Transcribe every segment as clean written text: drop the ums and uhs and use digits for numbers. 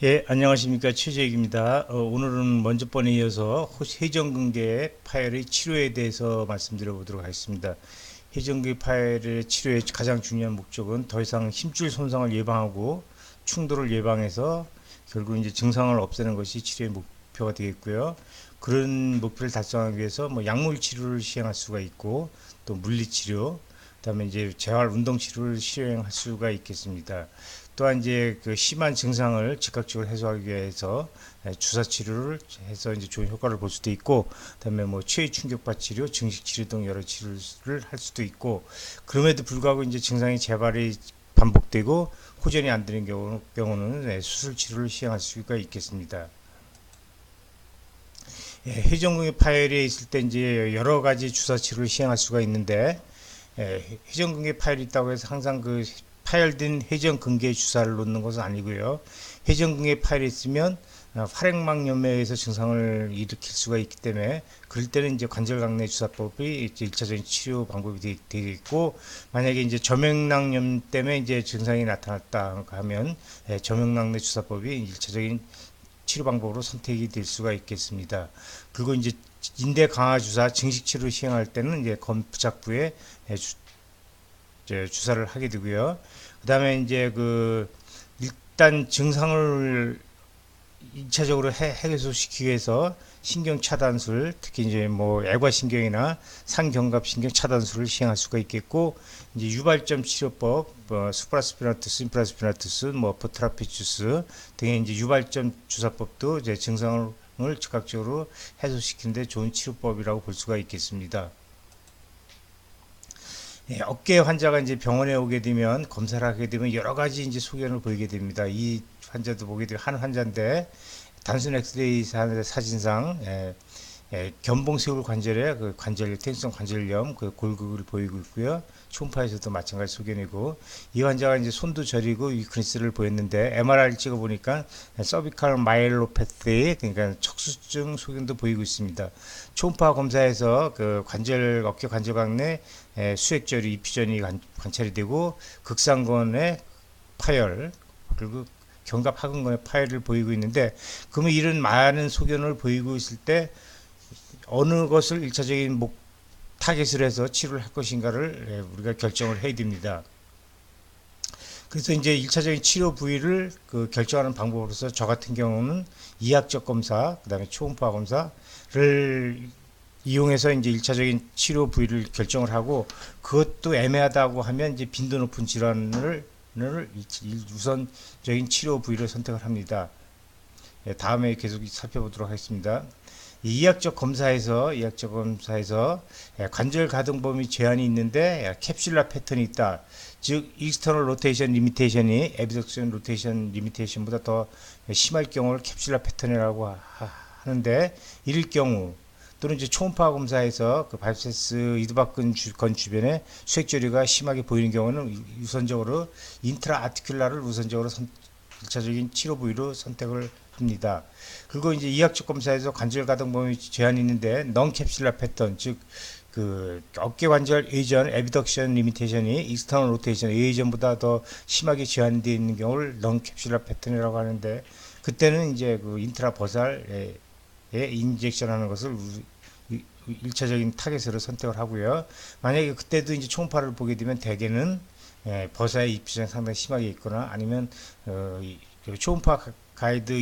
예, 안녕하십니까. 최재익입니다. 오늘은 먼저 번에 이어서 회전근개 파열의 치료에 대해서 말씀드려 보도록 하겠습니다. 회전근개 파열의 치료의 가장 중요한 목적은 더 이상 힘줄 손상을 예방하고 충돌을 예방해서 결국 이제 증상을 없애는 것이 치료의 목표가 되겠고요. 그런 목표를 달성하기 위해서 뭐 약물 치료를 시행할 수가 있고 또 물리 치료, 그다음에 이제 재활 운동 치료를 시행할 수가 있겠습니다. 또한 이제 그 심한 증상을 즉각적으로 해소하기 위해서 주사 치료를 해서 이제 좋은 효과를 볼 수도 있고, 그다음에 뭐 치의 충격파 치료, 증식 치료 등 여러 치료를 할 수도 있고, 그럼에도 불구하고 이제 증상이 재발이 반복되고 호전이 안 되는 경우는 수술 치료를 시행할 수가 있겠습니다. 회전근개 파열이 있을 때 이제 여러 가지 주사 치료를 시행할 수가 있는데, 회전근개 파열이 있다고 해서 항상 그 파열된 회전근개 주사를 놓는 것은 아니고요. 회전근개 파열이 있으면 활액막염에서 증상을 일으킬 수가 있기 때문에 그럴 때는 이제 관절강내 주사법이 이제 일차적인 치료 방법이 되겠고, 만약에 이제 저명낭염 때문에 이제 증상이 나타났다 하면 저명낭내 주사법이 일차적인 치료 방법으로 선택이 될 수가 있겠습니다. 그리고 이제 인대 강화 주사 증식 치료 시행할 때는 이제 검부착부에 주사를 하게 되고요. 그다음에 이제 그 일단 증상을 1차적으로 해소시키기 위해서 신경 차단술, 특히 이제 뭐 애과신경이나 상경갑신경 차단술을 시행할 수가 있겠고, 이제 유발점 치료법, 수프라스피나투스, 인프라스피나투스, 뭐 보트라피추스 등의 이제 유발점 주사법도 이제 증상을 즉각적으로 해소시키는데 좋은 치료법이라고 볼 수가 있겠습니다. 어깨 환자가 이제 병원에 오게 되면 검사를 하게 되면 여러 가지 이제 소견을 보이게 됩니다. 이 환자도 보게 되면 한 환자인데 단순 엑스레이 사진상 견봉쇄골 관절에 그 관절 퇴행성 관절염 그 골극을 보이고 있고요. 초음파에서도 마찬가지 소견이고, 이 환자가 이제 손도 저리고 위크니스를 보였는데 MRI를 찍어 보니까 서비칼 마이엘로패티, 그러니까 척수증 소견도 보이고 있습니다. 초음파 검사에서 그 어깨 관절각 내 수액절이 이피전이 관찰이 되고 극상건의 파열, 그리고 견갑 하근건의 파열을 보이고 있는데, 그러면 이런 많은 소견을 보이고 있을 때 어느 것을 일차적인 타겟을 해서 치료를 할 것인가를 우리가 결정을 해야 됩니다. 그래서 이제 1차적인 치료 부위를 그 결정하는 방법으로서 저 같은 경우는 이학적 검사, 그다음에 초음파 검사를 이용해서 이제 1차적인 치료 부위를 결정을 하고, 그것도 애매하다고 하면 이제 빈도 높은 질환을 우선적인 치료 부위를 선택을 합니다. 다음에 계속 살펴보도록 하겠습니다. 이학적 검사에서 관절 가동 범위 제한이 있는데 캡슐라 패턴이 있다. 즉 익스터널 로테이션 리미테이션이 에비덕션 로테이션 리미테이션보다 더 심할 경우를 캡슐라 패턴이라고 하는데, 이럴 경우 또는 이제 초음파 검사에서 그 발세스 이두박근 건 주변에 수액조리가 심하게 보이는 경우는 우선적으로 인트라 아티큘라를 우선적으로 1차적인 치료 부위로 선택을 합니다. 그리고 이제 이학적 검사에서 관절 가동 범위 제한이 있는데 넌 캡슐라 패턴, 즉 그 어깨 관절 에이전 에비덕션 리미테이션이 익스터널 로테이션 에이전보다 더 심하게 제한되어 있는 경우를 넌 캡슐라 패턴이라고 하는데, 그때는 이제 그 인트라 버살에 인젝션하는 것을 1차적인 타겟으로 선택을 하고요. 만약에 그때도 이제 초음파를 보게 되면 대개는 버사의 입시장이 상당히 심하게 있거나 아니면 초음파 가이드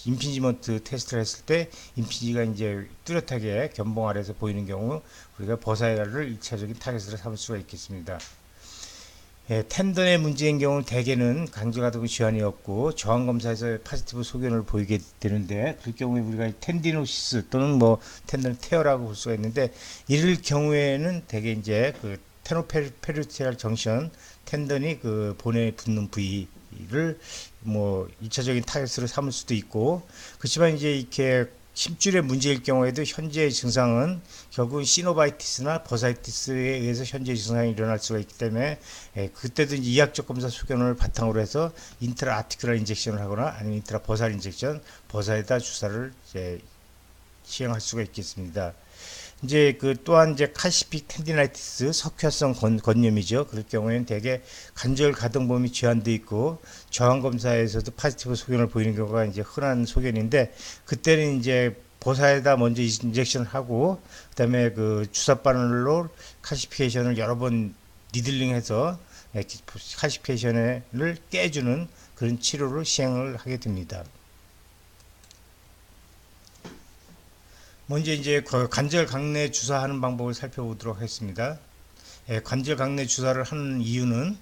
임피지먼트 테스트를 했을 때 임피지가 이제 뚜렷하게 견봉 아래에서 보이는 경우 우리가 버사를 1차적인 타겟으로 삼을 수가 있겠습니다. 텐던의 문제인 경우는 대개는 관절가동 질환이 없고 저항검사에서 포지티브 소견을 보이게 되는데, 그 경우에 우리가 텐디노시스 또는 뭐 텐던 테어라고 볼 수가 있는데, 이럴 경우에는 대개 이제 그 테노페리티알 정션 텐던이 그 본에 붙는 부위를 뭐 2차적인 타겟으로 삼을 수도 있고, 그렇지만 이제 이렇게 힘줄의 문제일 경우에도 현재의 증상은 결국은 시노바이티스나 버사이티스에 의해서 현재의 증상이 일어날 수가 있기 때문에 그때도 이제 이학적 검사 소견을 바탕으로 해서 인트라 아티큘라 인젝션을 하거나 아니면 인트라 버살 인젝션, 버사에다 주사를 이제 시행할 수가 있겠습니다. 이제 그 또한 이제 칼시픽 텐디나이티스 석회성 건염이죠. 그럴 경우에는 대개 관절 가동범위 제한돼 있고 저항 검사에서도 파지티브 소견을 보이는 경우가 이제 흔한 소견인데, 그때는 이제 보사에다 먼저 인젝션을 하고 그다음에 그 주사 바늘로 칼시피케이션을 여러 번 니들링해서 칼시피케이션을 깨주는 그런 치료를 시행을 하게 됩니다. 먼저 이제 관절 강내 주사하는 방법을 살펴보도록 하겠습니다. 관절 강내 주사를 하는 이유는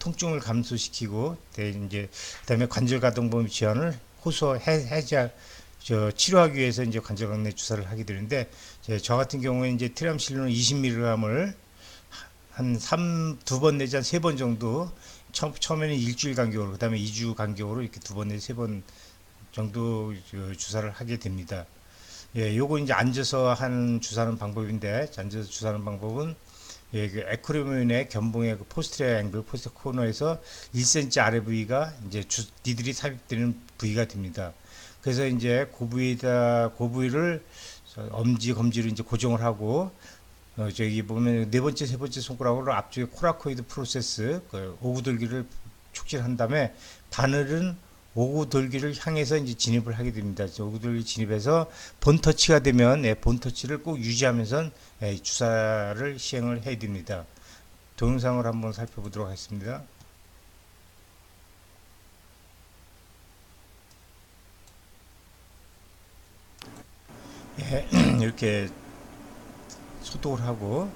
통증을 감소시키고, 이제 그다음에 관절 가동 범위 제한을 해제 치료하기 위해서 이제 관절 강내 주사를 하게 되는데, 저 같은 경우에 이제 트리암실린을 20mg을 한 두 번 내지 한 세 번 정도, 처음에는 일주일 간격으로, 그다음에 2주 간격으로 이렇게 두 번 내지 세 번 정도 주사를 하게 됩니다. 요거 이제 앉아서 하는 주사하는 방법인데, 앉아서 주사하는 방법은 그 에크로미온의 견봉의 그 포스트리어 앵글, 포스트 코너에서 1cm 아래 부위가 이제 니들이 삽입되는 부위가 됩니다. 그래서 이제 그 부위를 엄지, 검지로 이제 고정을 하고, 저기 보면 네 번째, 세 번째 손가락으로 앞쪽에 코라코이드 프로세스, 그 오구돌기를 촉진한 다음에 바늘은 오구돌기를 향해서 이제 진입을 하게 됩니다. 오구돌기 진입해서 본터치가 되면 본터치를 꼭 유지하면서 주사를 시행을 해야 됩니다. 동영상을 한번 살펴보도록 하겠습니다. 이렇게 소독을 하고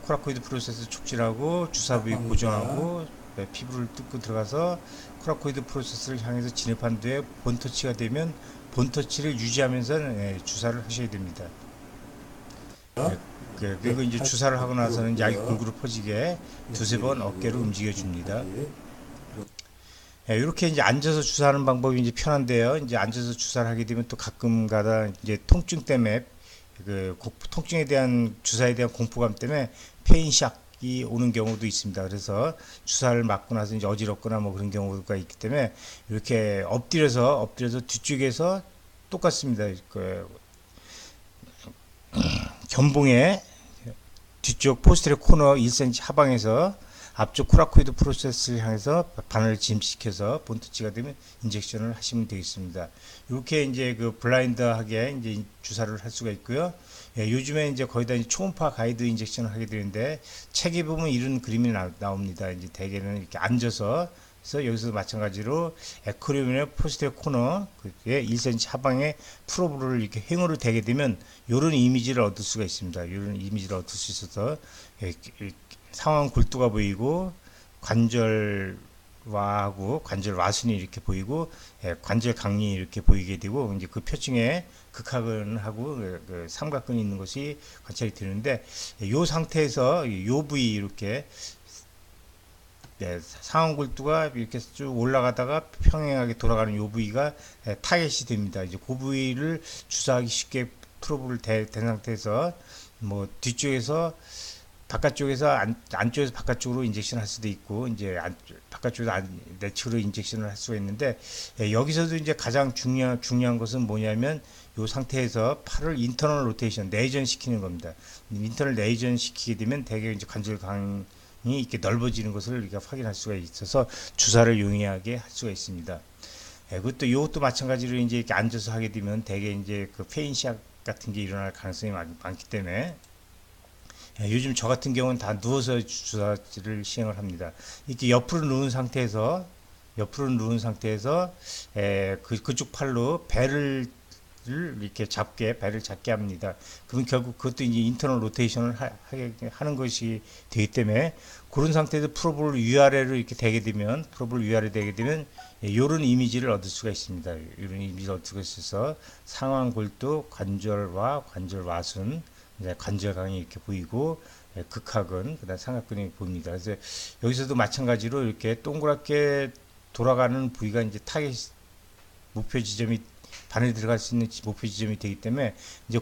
코라코이드 프로세스 촉진하고 주사 부위 고정하고 피부를 뚫고 들어가서 코라코이드 프로세스를 향해서 진입한 뒤에 본터치가 되면 본터치를 유지하면서 주사를 하셔야 됩니다. 그리고 이제 주사를 하고 나서는 약이 골고루 퍼지게 두세 번 어깨로 움직여 줍니다. 이렇게 이제 앉아서 주사하는 방법이 이제 편한데요. 이제 앉아서 주사를 하게 되면 또 가끔 가다 이제 통증 때문에 통증에 대한 주사에 대한 공포감 때문에 페인샥이 오는 경우도 있습니다. 그래서 주사를 맞고 나서 이제 어지럽거나 뭐 그런 경우가 있기 때문에 이렇게 엎드려서 뒤쪽에서 똑같습니다. 견봉의 뒤쪽 포스테리어 코너 1cm 하방에서 앞쪽 코라코이드 프로세스를 향해서 바늘을 진입시켜서 본터치가 되면 인젝션을 하시면 되겠습니다. 이렇게 이제 그 블라인드하게 이제 주사를 할 수가 있고요. 요즘에 이제 거의 다 초음파 가이드 인젝션을 하게 되는데, 책에 보면 이런 그림이 나옵니다. 이제 대개는 이렇게 앉아서, 그래서 여기서 마찬가지로 에크로미온의 포스테리어 코너 1cm 하방에 프로브를 이렇게 행으로 대게 되면 이런 이미지를 얻을 수가 있습니다. 이런 이미지를 얻을 수 있어서 상완 골두가 보이고 관절와하고 관절 와순이 이렇게 보이고 관절 강이 이렇게 보이게 되고, 이제 그 표층에 극하근하고 그 삼각근이 있는 것이 관찰이 되는데, 이 상태에서 이 부위 이렇게 상완 골두가 이렇게 쭉 올라가다가 평행하게 돌아가는 이 부위가 타겟이 됩니다. 이제 그 부위를 주사하기 쉽게 프로브를 댄 상태에서 뭐 뒤쪽에서 바깥쪽에서 안쪽에서 바깥쪽으로 인젝션 할 수도 있고, 이제 바깥쪽에서 내측으로 인젝션을 할 수가 있는데, 여기서도 이제 가장 중요한 것은 뭐냐면 이 상태에서 팔을 인터널 로테이션, 내전 시키는 겁니다. 인터널 내전 시키게 되면 대개 이제 관절강이 이렇게 넓어지는 것을 우리가 확인할 수가 있어서 주사를 용이하게 할 수가 있습니다. 그것도 이것도 마찬가지로 이제 이렇게 앉아서 하게 되면 대개 이제 그 페인샥 같은 게 일어날 가능성이 많기 때문에, 요즘 저 같은 경우는 다 누워서 주사를 시행을 합니다. 이렇게 옆으로 누운 상태에서 그쪽 팔로 배를 이렇게 배를 잡게 합니다. 그럼 결국 그것도 이제 인터널 로테이션을 하는 것이 되기 때문에, 그런 상태에서 프로브를 위아래로 이렇게 대게 되면 이런 이미지를 얻을 수가 있습니다. 이런 이미지를 얻을 수가 있어서 상완 골두, 관절과 관절 와순, 관절강이 이렇게 보이고 극하근, 그다음 삼각근이 보입니다. 그래서 여기서도 마찬가지로 이렇게 동그랗게 돌아가는 부위가 이제 타겟 목표 지점이, 바늘이 들어갈 수 있는 목표 지점이 되기 때문에, 이제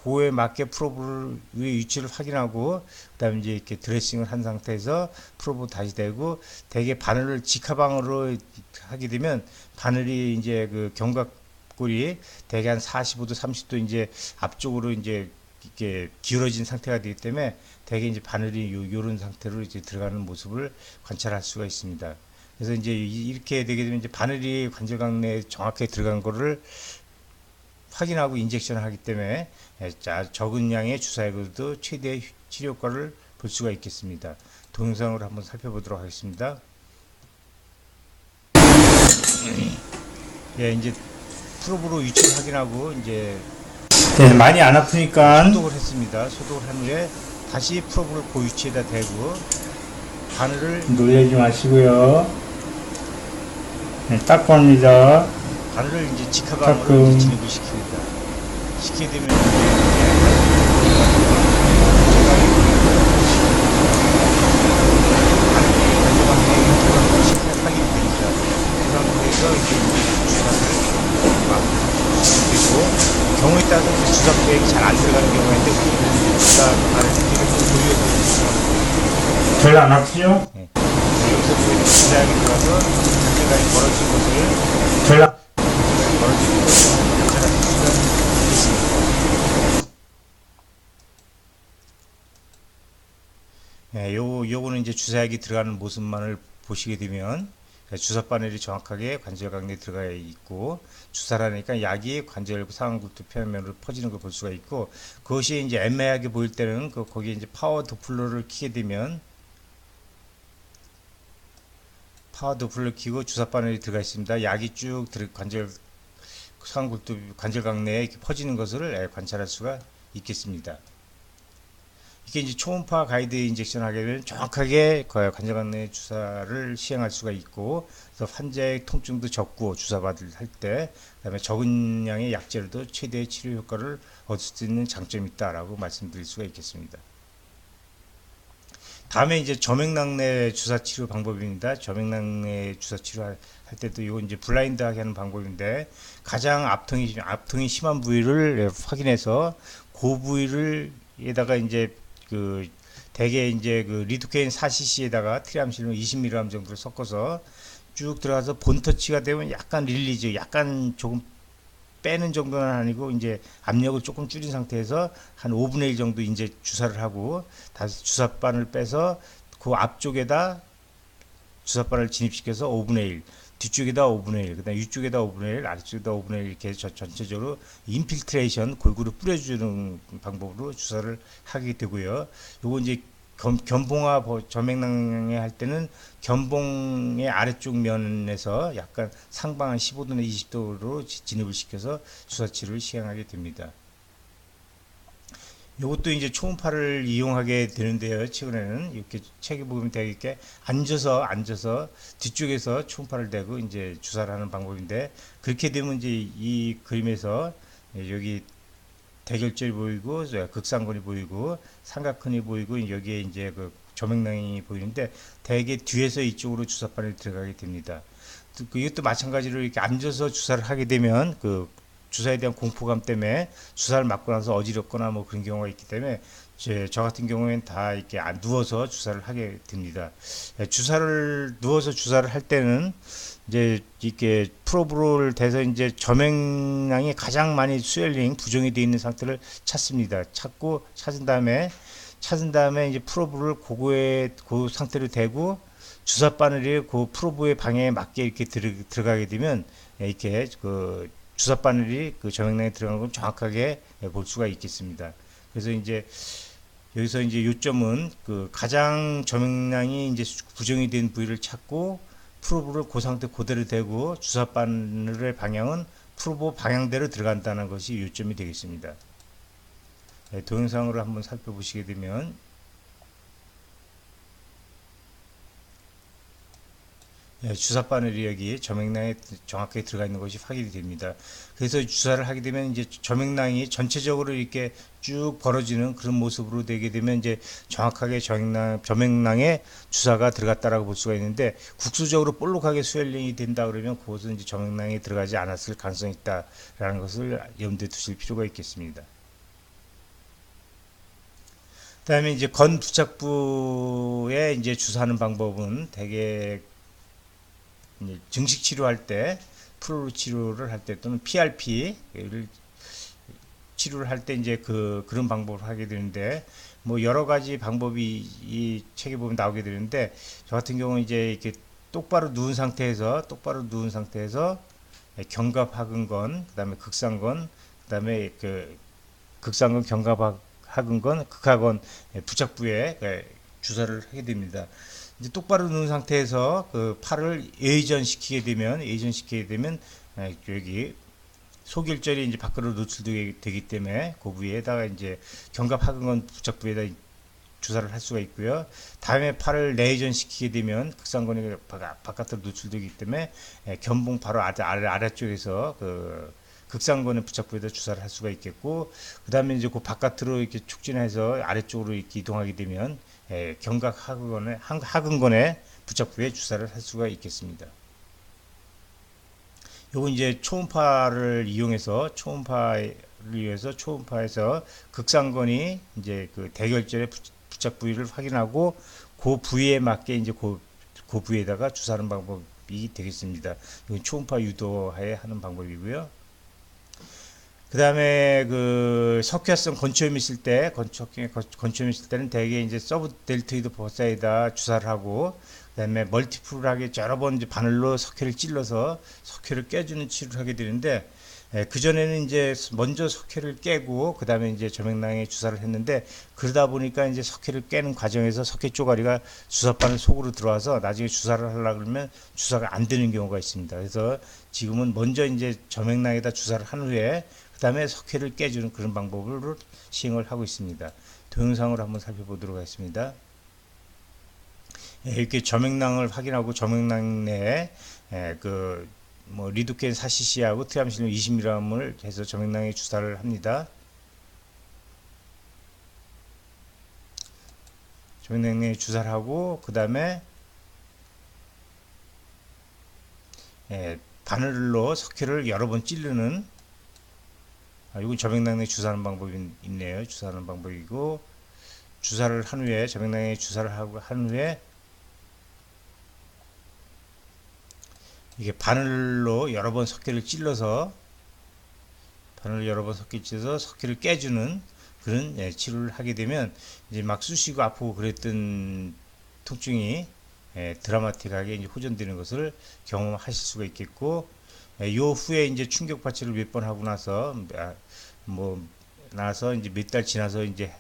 그에 맞게 프로브의 위치를 확인하고 그다음에 이제 이렇게 드레싱을 한 상태에서 프로브 다시 대고, 대개 바늘을 직하방으로 하게 되면 바늘이 이제 그 견갑 뒷골이 대개 한 45도, 30도 이제 앞쪽으로 이제 이렇게 기울어진 상태가 되기 때문에 대개 이제 바늘이 요런 상태로 이제 들어가는 모습을 관찰할 수가 있습니다. 그래서 이제 이렇게 되게 되면 이제 바늘이 관절각 내에 정확하게 들어간 거를 확인하고 인젝션을 하기 때문에 적은 양의 주사액으로도 최대의 치료 효과를 볼 수가 있겠습니다. 동영상으로 한번 살펴보도록 하겠습니다. 예, 이제 프로브로 위치를 확인하고 이제 많이 안 아프니까 소독을 했습니다. 소독을 한 후에 다시 프로브를 그 위치에다 대고 바늘을 놀라지 마시고요. 네, 닦고 합니다. 바늘을 이제 직화방으로 이제 진입을 시킵니다. 시키게 되면 경우에 따라서 주사 포획이 잘 안 들어가는 경우가 있는데 주사 바늘 돌려서 별로 안 아프죠? 네. 여기서 보이는 주사약이 들어가서 관절각이 벌어진 것을 별로 벌어진 것을 관찰할 수가 있습니다. 네, 요거는 이제 주사약이 들어가는 모습만을 보시게 되면 주사 바늘이 정확하게 관절각 내에 들어가 있고 주사를 하니까 약이 관절 상안골두 표면으로 퍼지는 걸 볼 수가 있고 그것이 이제 애매하게 보일 때는 거기에 이제 파워 도플러를 키게 되면 파워 도플러 키고 주사 바늘이 들어가 있습니다. 약이 쭉 관절 상안골두 관절각 내에 이렇게 퍼지는 것을 관찰할 수가 있겠습니다. 이게 이제 초음파 가이드 인젝션 하게 되면 정확하게 관절각 내 주사를 시행할 수가 있고, 그래서 환자의 통증도 적고 주사 받을 때, 그다음에 적은 양의 약제로도 최대의 치료 효과를 얻을 수 있는 장점이 있다라고 말씀드릴 수가 있겠습니다. 다음에 이제 저맥낭내 주사 치료 방법입니다. 저맥낭내 주사 치료할 때도 이거 이제 블라인드하게 하는 방법인데 가장 압통이 심한 부위를 확인해서 그 부위를 에다가 이제 대개 이제 리도케인 4cc에다가 트리암실로 20mg 정도를 섞어서 쭉 들어가서 본터치가 되면 약간 릴리즈, 약간 조금 빼는 정도는 아니고 이제 압력을 조금 줄인 상태에서 한 5분의 1 정도 이제 주사를 하고 다시 주사바늘 빼서 그 앞쪽에다 주사바늘 진입시켜서 5분의 1, 뒤쪽에다 5분의 1, 그다음 위쪽에다 5분의 1, 아래쪽에다 5분의 1 이렇게 전체적으로 인필트레이션 골고루 뿌려주는 방법으로 주사를 하게 되고요. 요거 이제 견봉화 저맥낭에 할 때는 견봉의 아래쪽 면에서 약간 상방 한 15도나 20도로 진입을 시켜서 주사치료를 시행하게 됩니다. 이것도 이제 초음파를 이용하게 되는데요. 최근에는 이렇게 책에 보면 되게 이렇게 앉아서 뒤쪽에서 초음파를 대고 이제 주사를 하는 방법인데 그렇게 되면 이제 이 그림에서 여기 대결절이 보이고 극상근이 보이고 삼각근이 보이고 여기에 이제 저맥낭이 보이는데 대개 뒤에서 이쪽으로 주사바늘이 들어가게 됩니다. 이것도 마찬가지로 이렇게 앉아서 주사를 하게 되면 주사에 대한 공포감 때문에 주사를 맞고 나서 어지럽거나 뭐 그런 경우가 있기 때문에 저 같은 경우에는 다 이렇게 누워서 주사를 하게 됩니다. 누워서 주사를 할 때는 이제 이렇게 프로브를 대서 이제 저맥낭이 가장 많이 부종이 되어 있는 상태를 찾습니다. 찾은 다음에 이제 프로브를 그 상태로 대고 주사 바늘이 그 프로브의 방향에 맞게 이렇게 들어가게 되면 이렇게 주사 바늘이 저맥낭에 들어간 걸 정확하게 볼 수가 있겠습니다. 그래서 이제 여기서 이제 요점은 가장 저맥낭이 이제 부종이 된 부위를 찾고 프로브를 그 상태 그대로 대고 주사 바늘의 방향은 프로브 방향대로 들어간다는 것이 요점이 되겠습니다. 동영상으로 한번 살펴보시게 되면 주사 바늘이 여기 저맥낭에 정확하게 들어가 있는 것이 확인이 됩니다. 그래서 주사를 하게 되면 이제 저맥낭이 전체적으로 이렇게 쭉 벌어지는 그런 모습으로 되게 되면 이제 정확하게 저맥낭에 주사가 들어갔다라고 볼 수가 있는데 국수적으로 볼록하게 스웰링이 된다 그러면 그것은 이제 저맥낭에 들어가지 않았을 가능성이 있다라는 것을 염두에 두실 필요가 있겠습니다. 그다음에 이제 건 부착부에 이제 주사하는 방법은 대개 증식 치료할 때 프로 치료를 할 때 또는 PRP를 치료를 할 때 이제 그런 방법을 하게 되는데, 뭐 여러 가지 방법이 이 책에 보면 나오게 되는데, 저 같은 경우는 이제 이렇게 똑바로 누운 상태에서 견갑 하근건, 그다음에 극상건, 그다음에 극상근 견갑 하근건, 극하건 부착부에 주사를 하게 됩니다. 이제 똑바로 누운 상태에서 그 팔을 예전시키게 되면 여기 소결절이 이제 밖으로 노출되게 되기 때문에 그 부위에다가 이제 견갑 하근건 부착부에다 주사를 할 수가 있고요. 다음에 팔을 내전시키게 되면 극상근이 바깥으로 노출되기 때문에 견봉 바로 아래쪽에서 그 극상근의 부착부에다 주사를 할 수가 있겠고, 그 다음에 이제 그 바깥으로 이렇게 촉진해서 아래쪽으로 이렇게 이동하게 되면 견갑 하근건의 부착부에 주사를 할 수가 있겠습니다. 요거 이제 초음파에서 극상근이 이제 그 대결절의 부착 부위를 확인하고 그 부위에 맞게 이제 그 부위에다가 주사하는 방법이 되겠습니다. 이건 초음파 유도하에 하는 방법이고요. 그 다음에 그 석회성 건초염 있을 때는 대개 이제 서브델토이드 버사에다 주사를 하고, 그 다음에 멀티플하게 여러 번 이제 바늘로 석회를 찔러서 석회를 깨주는 치료를 하게 되는데, 그 전에는 이제 먼저 석회를 깨고 그 다음에 이제 점액낭에 주사를 했는데, 그러다 보니까 이제 석회를 깨는 과정에서 석회 쪼가리가 주사바늘 속으로 들어와서 나중에 주사를 하려고 그러면 주사가 안 되는 경우가 있습니다. 그래서 지금은 먼저 이제 점액낭에다 주사를 한 후에 그 다음에 석회를 깨주는 그런 방법으로 시행을 하고 있습니다. 동영상으로 한번 살펴보도록 하겠습니다. 이렇게 점액낭을 확인하고 점액낭 내에 뭐 리도켄 4cc하고 트리암실륨 20mg을 해서 점액낭에 주사를 합니다. 점액낭에 주사를 하고 그 다음에 바늘로 석회를 여러 번 찌르는, 이건 점액낭에 주사하는 방법이 있네요. 주사하는 방법이고, 주사를 한 후에 점액낭에 주사를 한 후에 이게 바늘로 여러 번 석회를 찔러서 석회를 깨주는 그런 치료를 하게 되면 이제 막 쑤시고 아프고 그랬던 통증이 드라마틱하게 이제 호전되는 것을 경험하실 수가 있겠고, 요 후에 이제 충격 파츠를 몇 번 하고 나서 이제 몇 달 지나서 이제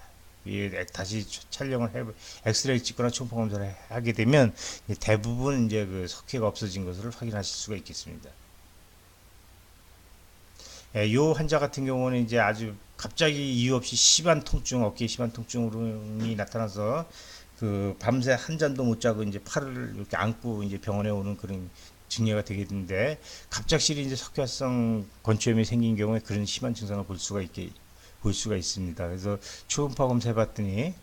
다시 촬영을 엑스레이 찍거나 초음파 검사를 하게 되면 대부분 이제 그 석회가 없어진 것을 확인하실 수가 있겠습니다. 요 환자 같은 경우는 이제 아주 갑자기 이유 없이 심한 통증, 어깨에 심한 통증이 나타나서 그 밤새 한 잠도 못 자고 이제 팔을 이렇게 안고 이제 병원에 오는 그런 증례가 되게 되는데, 갑작스레 이제 석회성 건초염이 생긴 경우에 그런 심한 증상을 볼 수가 있습니다. 그래서 초음파 검사해봤더니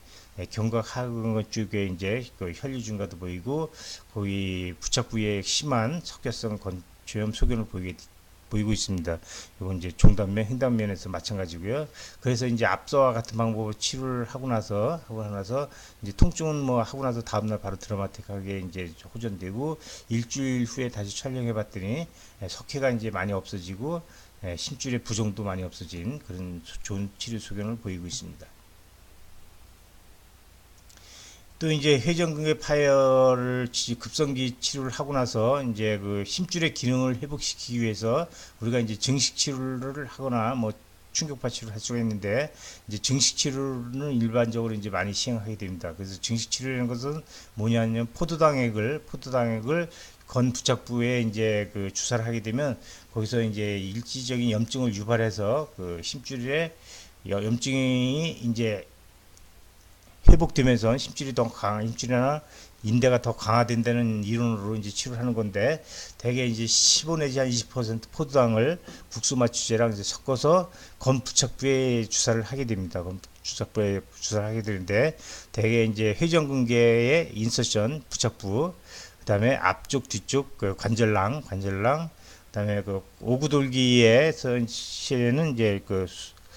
견각 하근근 쪽에 이제 그 혈류 증가도 보이고, 거기 부착 부위에 심한 석회성 건초염 소견을 보이고 있습니다. 이건 이제 종단면, 횡단면에서 마찬가지고요. 그래서 이제 앞서와 같은 방법으로 치료를 하고 나서 이제 통증은 뭐 하고 나서 다음날 바로 드라마틱하게 이제 호전되고, 일주일 후에 다시 촬영해봤더니 석회가 이제 많이 없어지고 심줄의 부종도 많이 없어진 그런 좋은 치료 소견을 보이고 있습니다. 또 이제 회전근개 파열을 급성기 치료를 하고 나서 이제 그 심줄의 기능을 회복시키기 위해서 우리가 이제 증식 치료를 하거나 뭐 충격파 치료를 할 수가 있는데, 이제 증식 치료는 일반적으로 이제 많이 시행하게 됩니다. 그래서 증식 치료라는 것은 뭐냐면 포도당액을 건 부착부에 이제 그 주사를 하게 되면 거기서 이제 일시적인 염증을 유발해서 그 심줄에 염증이 이제 회복되면서 심줄이나 인대가 더 강화된다는 이론으로 이제 치료를 하는 건데, 대개 이제 15 내지 한 20% 포도당을 국수 마취제랑 이제 섞어서 건 부착부에 주사를 하게 됩니다. 건 부착부에 주사를 하게 되는데, 대개 이제 회전근개의 인서션 부착부, 그 다음에 앞쪽 뒤쪽 그 관절낭, 그 다음에 그 오구돌기에서는 이제 그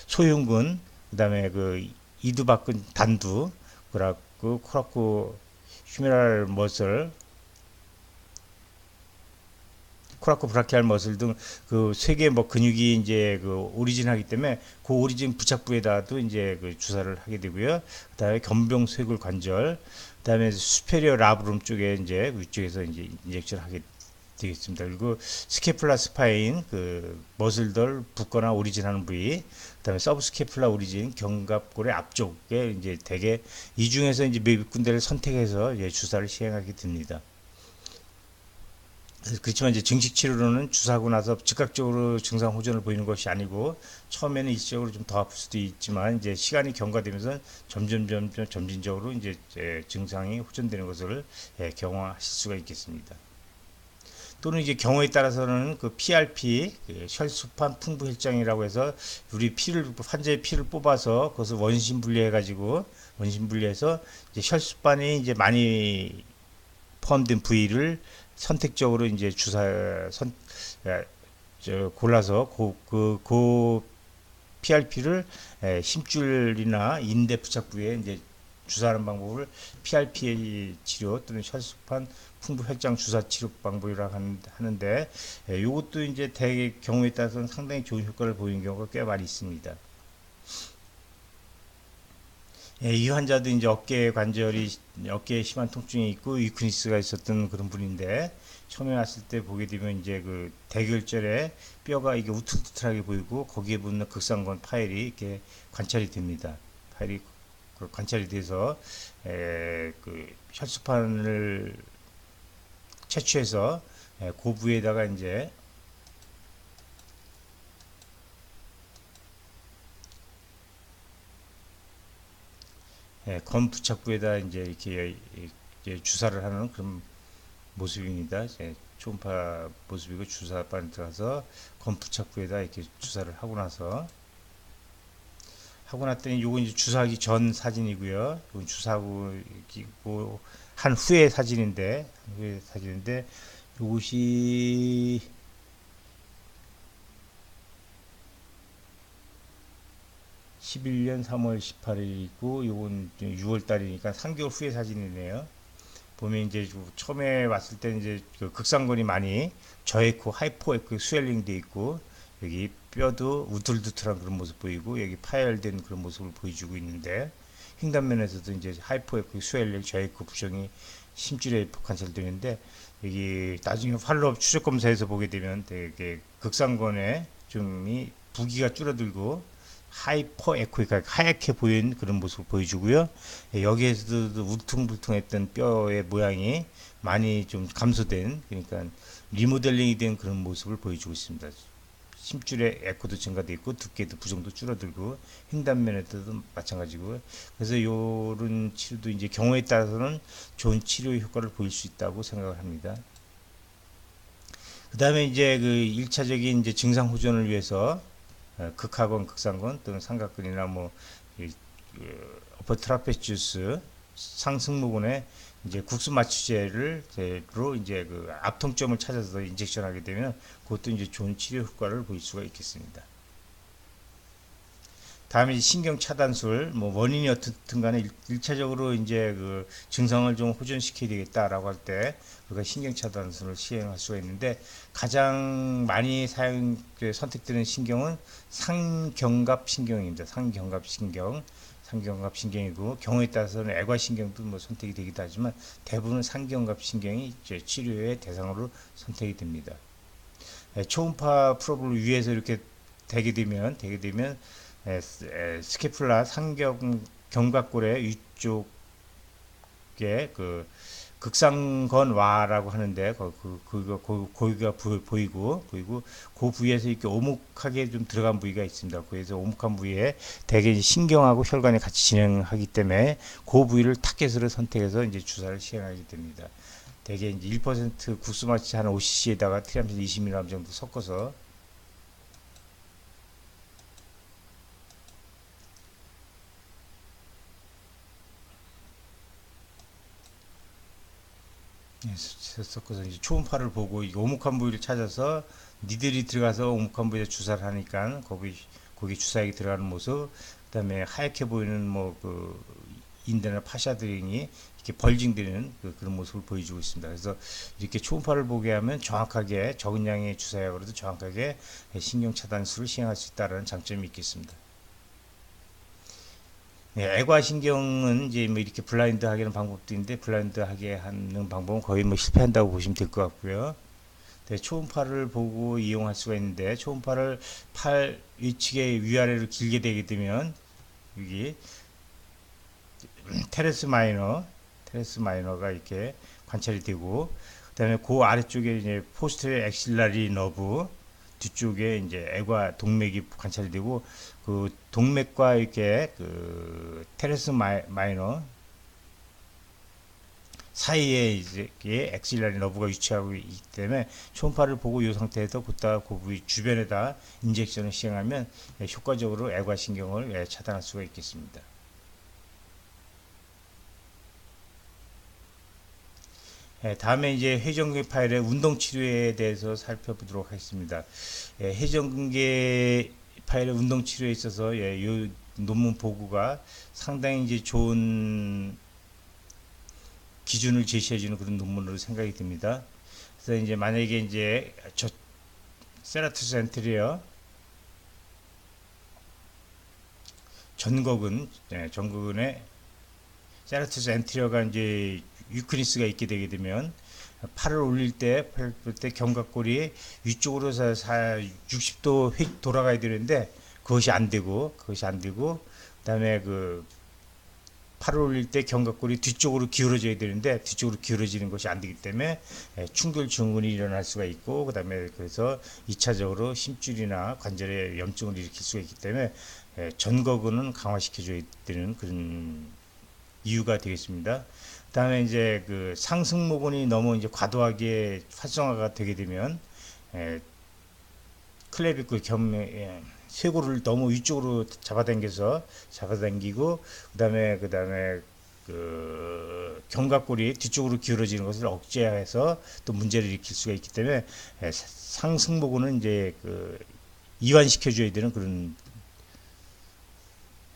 소흉근, 그 다음에 그 이두박근 단두, 그리고 코라코 휴메랄 머슬, 코라코 브라키알 머슬 등 그 세 개 뭐 근육이 이제 그 오리진하기 때문에 그 오리진 부착부에다도 이제 그 주사를 하게 되고요. 그다음에 견병쇄골 관절, 그다음에 수페리어 라브룸 쪽에 이제 위쪽에서 이제 인젝션을 하게 되겠습니다. 그리고 스케플라 스파인 그 머슬들 붓거나 오리진하는 부위, 그다음에 서브스케플라 오리진 견갑골의 앞쪽에 이제 대개 이 중에서 이제 몇 군데를 선택해서 이제 주사를 시행하게 됩니다. 그렇지만 이제 증식 치료로는 주사하고 나서 즉각적으로 증상 호전을 보이는 것이 아니고 처음에는 일시적으로 좀 더 아플 수도 있지만 이제 시간이 경과되면서 점진적으로 이제 증상이 호전되는 것을 경험하실 수가 있겠습니다. 또는 이제 경우에 따라서는 그 PRP, 그 혈소판 풍부 혈장이라고 해서 우리 피를 환자의 피를 뽑아서 그것을 원심 분리해가지고 원심 분리해서 이제 혈소판이 이제 많이 포함된 부위를 선택적으로 이제 골라서 그 PRP를 힘줄이나 인대 부착 부위에 이제 주사하는 방법을 PRP 치료 또는 혈소판 풍부 혈장 주사 치료 방법이라고 하는데, 이것도 이제 대개 경우에 따라서는 상당히 좋은 효과를 보이는 경우가 꽤 많이 있습니다. 이 환자도 이제 어깨에 심한 통증이 있고 위크니스가 있었던 그런 분인데, 처음에 왔을 때 보게 되면 이제 그 대결절에 뼈가 이게 우툴투툴하게 보이고 거기에 붙는 극상권 파열이 이렇게 관찰이 됩니다. 파열이 관찰이 돼서 그 혈소판을 채취해서 그 부위에다가 이제 건 부착부에다 이제 이렇게 주사를 하는 그런 모습입니다. 초음파 모습이고 주사반에 들어가서 건 부착부에다 이렇게 주사를 하고 났더니 요거 이제 주사하기 전 사진이고요. 이건 주사하고 한 후의 사진인데 요것이 11년 3월 18일이고 요건 6월 달이니까 3개월 후의 사진이네요. 보면 이제 처음에 왔을 때 이제 그 극상근이 많이 저에코, 하이포에코 스웰링 돼 있고 여기 뼈도 우툴투툴한 그런 모습 보이고 여기 파열된 그런 모습을 보여주고 있는데, 횡단면에서도 이제 하이포에코 스웰링, 저에코 부종이 심줄에 관찰되는데, 여기 나중에 팔로업 추적 검사에서 보게 되면 되게 극상근에 좀이 부기가 줄어들고 하이퍼 에코이가 하얗게 보이는 그런 모습을 보여주고요. 여기에서도 울퉁불퉁했던 뼈의 모양이 많이 좀 감소된, 그러니까 리모델링이 된 그런 모습을 보여주고 있습니다. 심줄의 에코도 증가되어 있고 두께도 부종도 줄어들고 횡단면에도 마찬가지고요. 그래서 이런 치료도 이제 경우에 따라서는 좋은 치료 효과를 보일 수 있다고 생각을 합니다. 그 다음에 이제 그 1차적인 이제 증상 호전을 위해서 극하건, 극상건 또는 삼각근이나 뭐 어퍼 트라페지우스 상승모근에 이제 국수 마취제로 이제 그 압통점을 찾아서 인젝션하게 되면 그것도 이제 좋은 치료 효과를 보일 수가 있겠습니다. 다음에 신경 차단술, 뭐 원인이 어떻든 간에 1차적으로 이제 그 증상을 좀 호전시켜야 되겠다라고 할 때 우리가 신경 차단술을 시행할 수가 있는데, 가장 많이 선택되는 신경은 상경갑 신경입니다. 상경갑 신경이고 경우에 따라서는 애과신경도 뭐 선택이 되기도 하지만 대부분 상경갑 신경이 이제 치료의 대상으로 선택이 됩니다. 초음파 프로브를 위에서 이렇게 되게 되면 스케플라 견갑골의 위쪽에 그 극상건와라고 하는데 거기가 보이고 그 부위에서 이렇게 오목하게 좀 들어간 부위가 있습니다. 그래서 오목한 부위에 대개 신경하고 혈관이 같이 진행하기 때문에 그 부위를 타겟으로 선택해서 이제 주사를 시행하게 됩니다. 대개 이제 1% 국수마취 한 5cc에다가 트리암신 20mg 정도 섞어서 섞어서 이제 초음파를 보고 이 오목한 부위를 찾아서 니들이 들어가서 오목한 부위에 주사를 하니까 거기 주사액이 들어가는 모습, 그다음에 하얗게 보이는 뭐 그 인대나 파샤등이 이렇게 벌징되는 그런 모습을 보여주고 있습니다. 그래서 이렇게 초음파를 보게 하면 정확하게 적은 양의 주사약으로도 정확하게 신경 차단술을 시행할 수 있다는 장점이 있겠습니다. 네, 애과신경은 이제 뭐 이렇게 블라인드 하게 하는 방법도 있는데 블라인드 하게 하는 방법은 거의 뭐 실패한다고 보시면 될 것 같고요. 네, 초음파를 보고 이용할 수가 있는데 초음파를 팔 위측에 위아래로 길게 되게 되면 여기 테레스 마이너가 이렇게 관찰이 되고 그다음에 그 아래쪽에 이제 포스테리어 엑실라리 너브 뒤쪽에 이제 애과 동맥이 관찰이 되고 그 동맥과 이렇게 그 테레스 마이너 사이에 이제 엑실라리 너브가 위치하고 있기 때문에 초음파를 보고 이 상태에서 곧다 그 부위 주변에다 인젝션을 시행하면 효과적으로 애과신경을 차단할 수가 있겠습니다. 다음에 이제 회전근개 파열의 운동 치료에 대해서 살펴보도록 하겠습니다. 회전근개 파열의 운동 치료에 있어서 이 논문 보고가 상당히 이제 좋은 기준을 제시해주는 그런 논문으로 생각이 듭니다. 그래서 이제 만약에 이제 세라투스 엔테리어 전거근의 세라투스 엔테리어가 이제 유크니스가 있게 되게 되면 팔을 올릴 때 견갑골이 위쪽으로 60도 돌아가야 되는데 그것이 안 되고 그다음에 그 팔을 올릴 때 견갑골이 뒤쪽으로 기울어져야 되는데 뒤쪽으로 기울어지는 것이 안 되기 때문에 충돌 증후군이 일어날 수가 있고 그다음에 그래서 2차적으로 심줄이나 관절에 염증을 일으킬 수가 있기 때문에 전거근은 강화시켜줘야 되는 그런 이유가 되겠습니다. 그다음에 이제 그 상승모근이 너무 이제 과도하게 활성화가 되게 되면 클레비클 쇄골을 너무 위쪽으로 잡아당기고 그다음에 그 견갑골이 뒤쪽으로 기울어지는 것을 억제해서 또 문제를 일으킬 수가 있기 때문에 상승모근은 이제 그 이완시켜줘야 되는 그런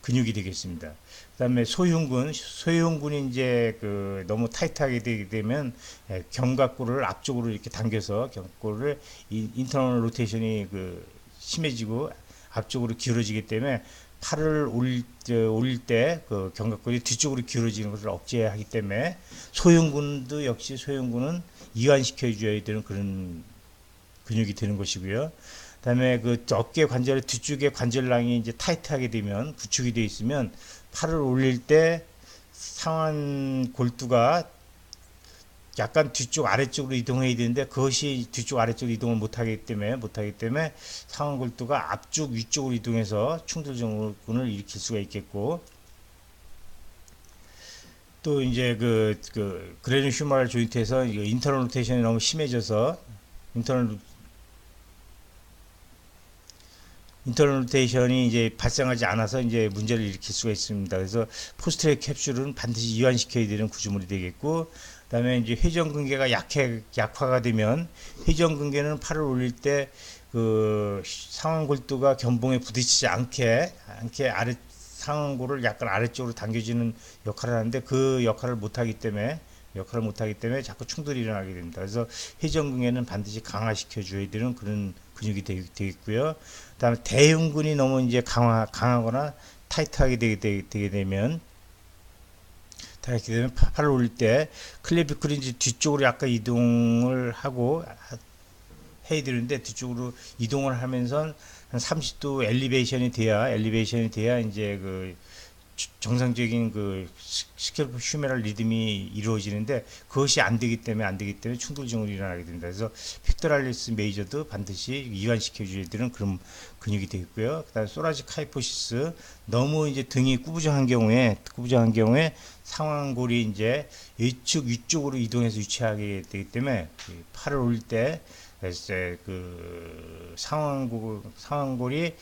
근육이 되겠습니다. 그다음에 소흉근이 이제 그 너무 타이트하게 되게 되면 견갑골을 앞쪽으로 이렇게 당겨서 견갑골을 인터널 로테이션이 그 심해지고 앞쪽으로 기울어지기 때문에 팔을 올릴 때 그 견갑골이 뒤쪽으로 기울어지는 것을 억제하기 때문에 소흉근은 이완시켜 줘야 되는 그런 근육이 되는 것이고요. 그다음에 그 어깨 관절 뒤쪽에 관절낭이 이제 타이트하게 되면 구축이 되어 있으면 팔을 올릴 때 상완 골두가 약간 뒤쪽 아래쪽으로 이동해야 되는데 그것이 뒤쪽 아래쪽으로 이동을 못하기 때문에 상완 골두가 앞쪽 위쪽으로 이동해서 충돌 증후군을 일으킬 수가 있겠고 또 이제 그 그레누 휴머럴 조인트에서 인터널 로테이션이 너무 심해져서 인터널 로테이션이 이제 발생하지 않아서 이제 문제를 일으킬 수가 있습니다. 그래서 포스트랙 캡슐은 반드시 이완시켜야 되는 구조물이 되겠고, 그다음에 이제 회전근개가 약화가 되면 회전근개는 팔을 올릴 때 그 상완골두가 견봉에 부딪히지 않게 아래 상완골을 약간 아래쪽으로 당겨지는 역할을 하는데 그 역할을 못하기 때문에 자꾸 충돌이 일어나게 됩니다. 그래서 회전근개는 반드시 강화시켜 줘야 되는 그런 근육이 되겠고요. 그다음에 대흉근이 너무 이제 강하거나 타이트하게 되게 되면 팔을 올릴 때 클레비클이 이제 뒤쪽으로 약간 이동을 하고 해야 되는데 뒤쪽으로 이동을 하면서 한 30도 엘리베이션이 돼야 이제 그 정상적인 그 스켈프 휴메럴 리듬이 이루어지는데 그것이 안 되기 때문에 충돌 증후군이 일어나게 됩니다. 그래서 픽토랄리스 메이저도 반드시 이완시켜 줘야 되는 그런 근육이 되겠고요. 그다음에 소라식 하이포시스 너무 이제 등이 구부정한 경우에 상완골이 이제 위쪽으로 이동해서 위치하게 되기 때문에 팔을 올릴 때 그 상완골이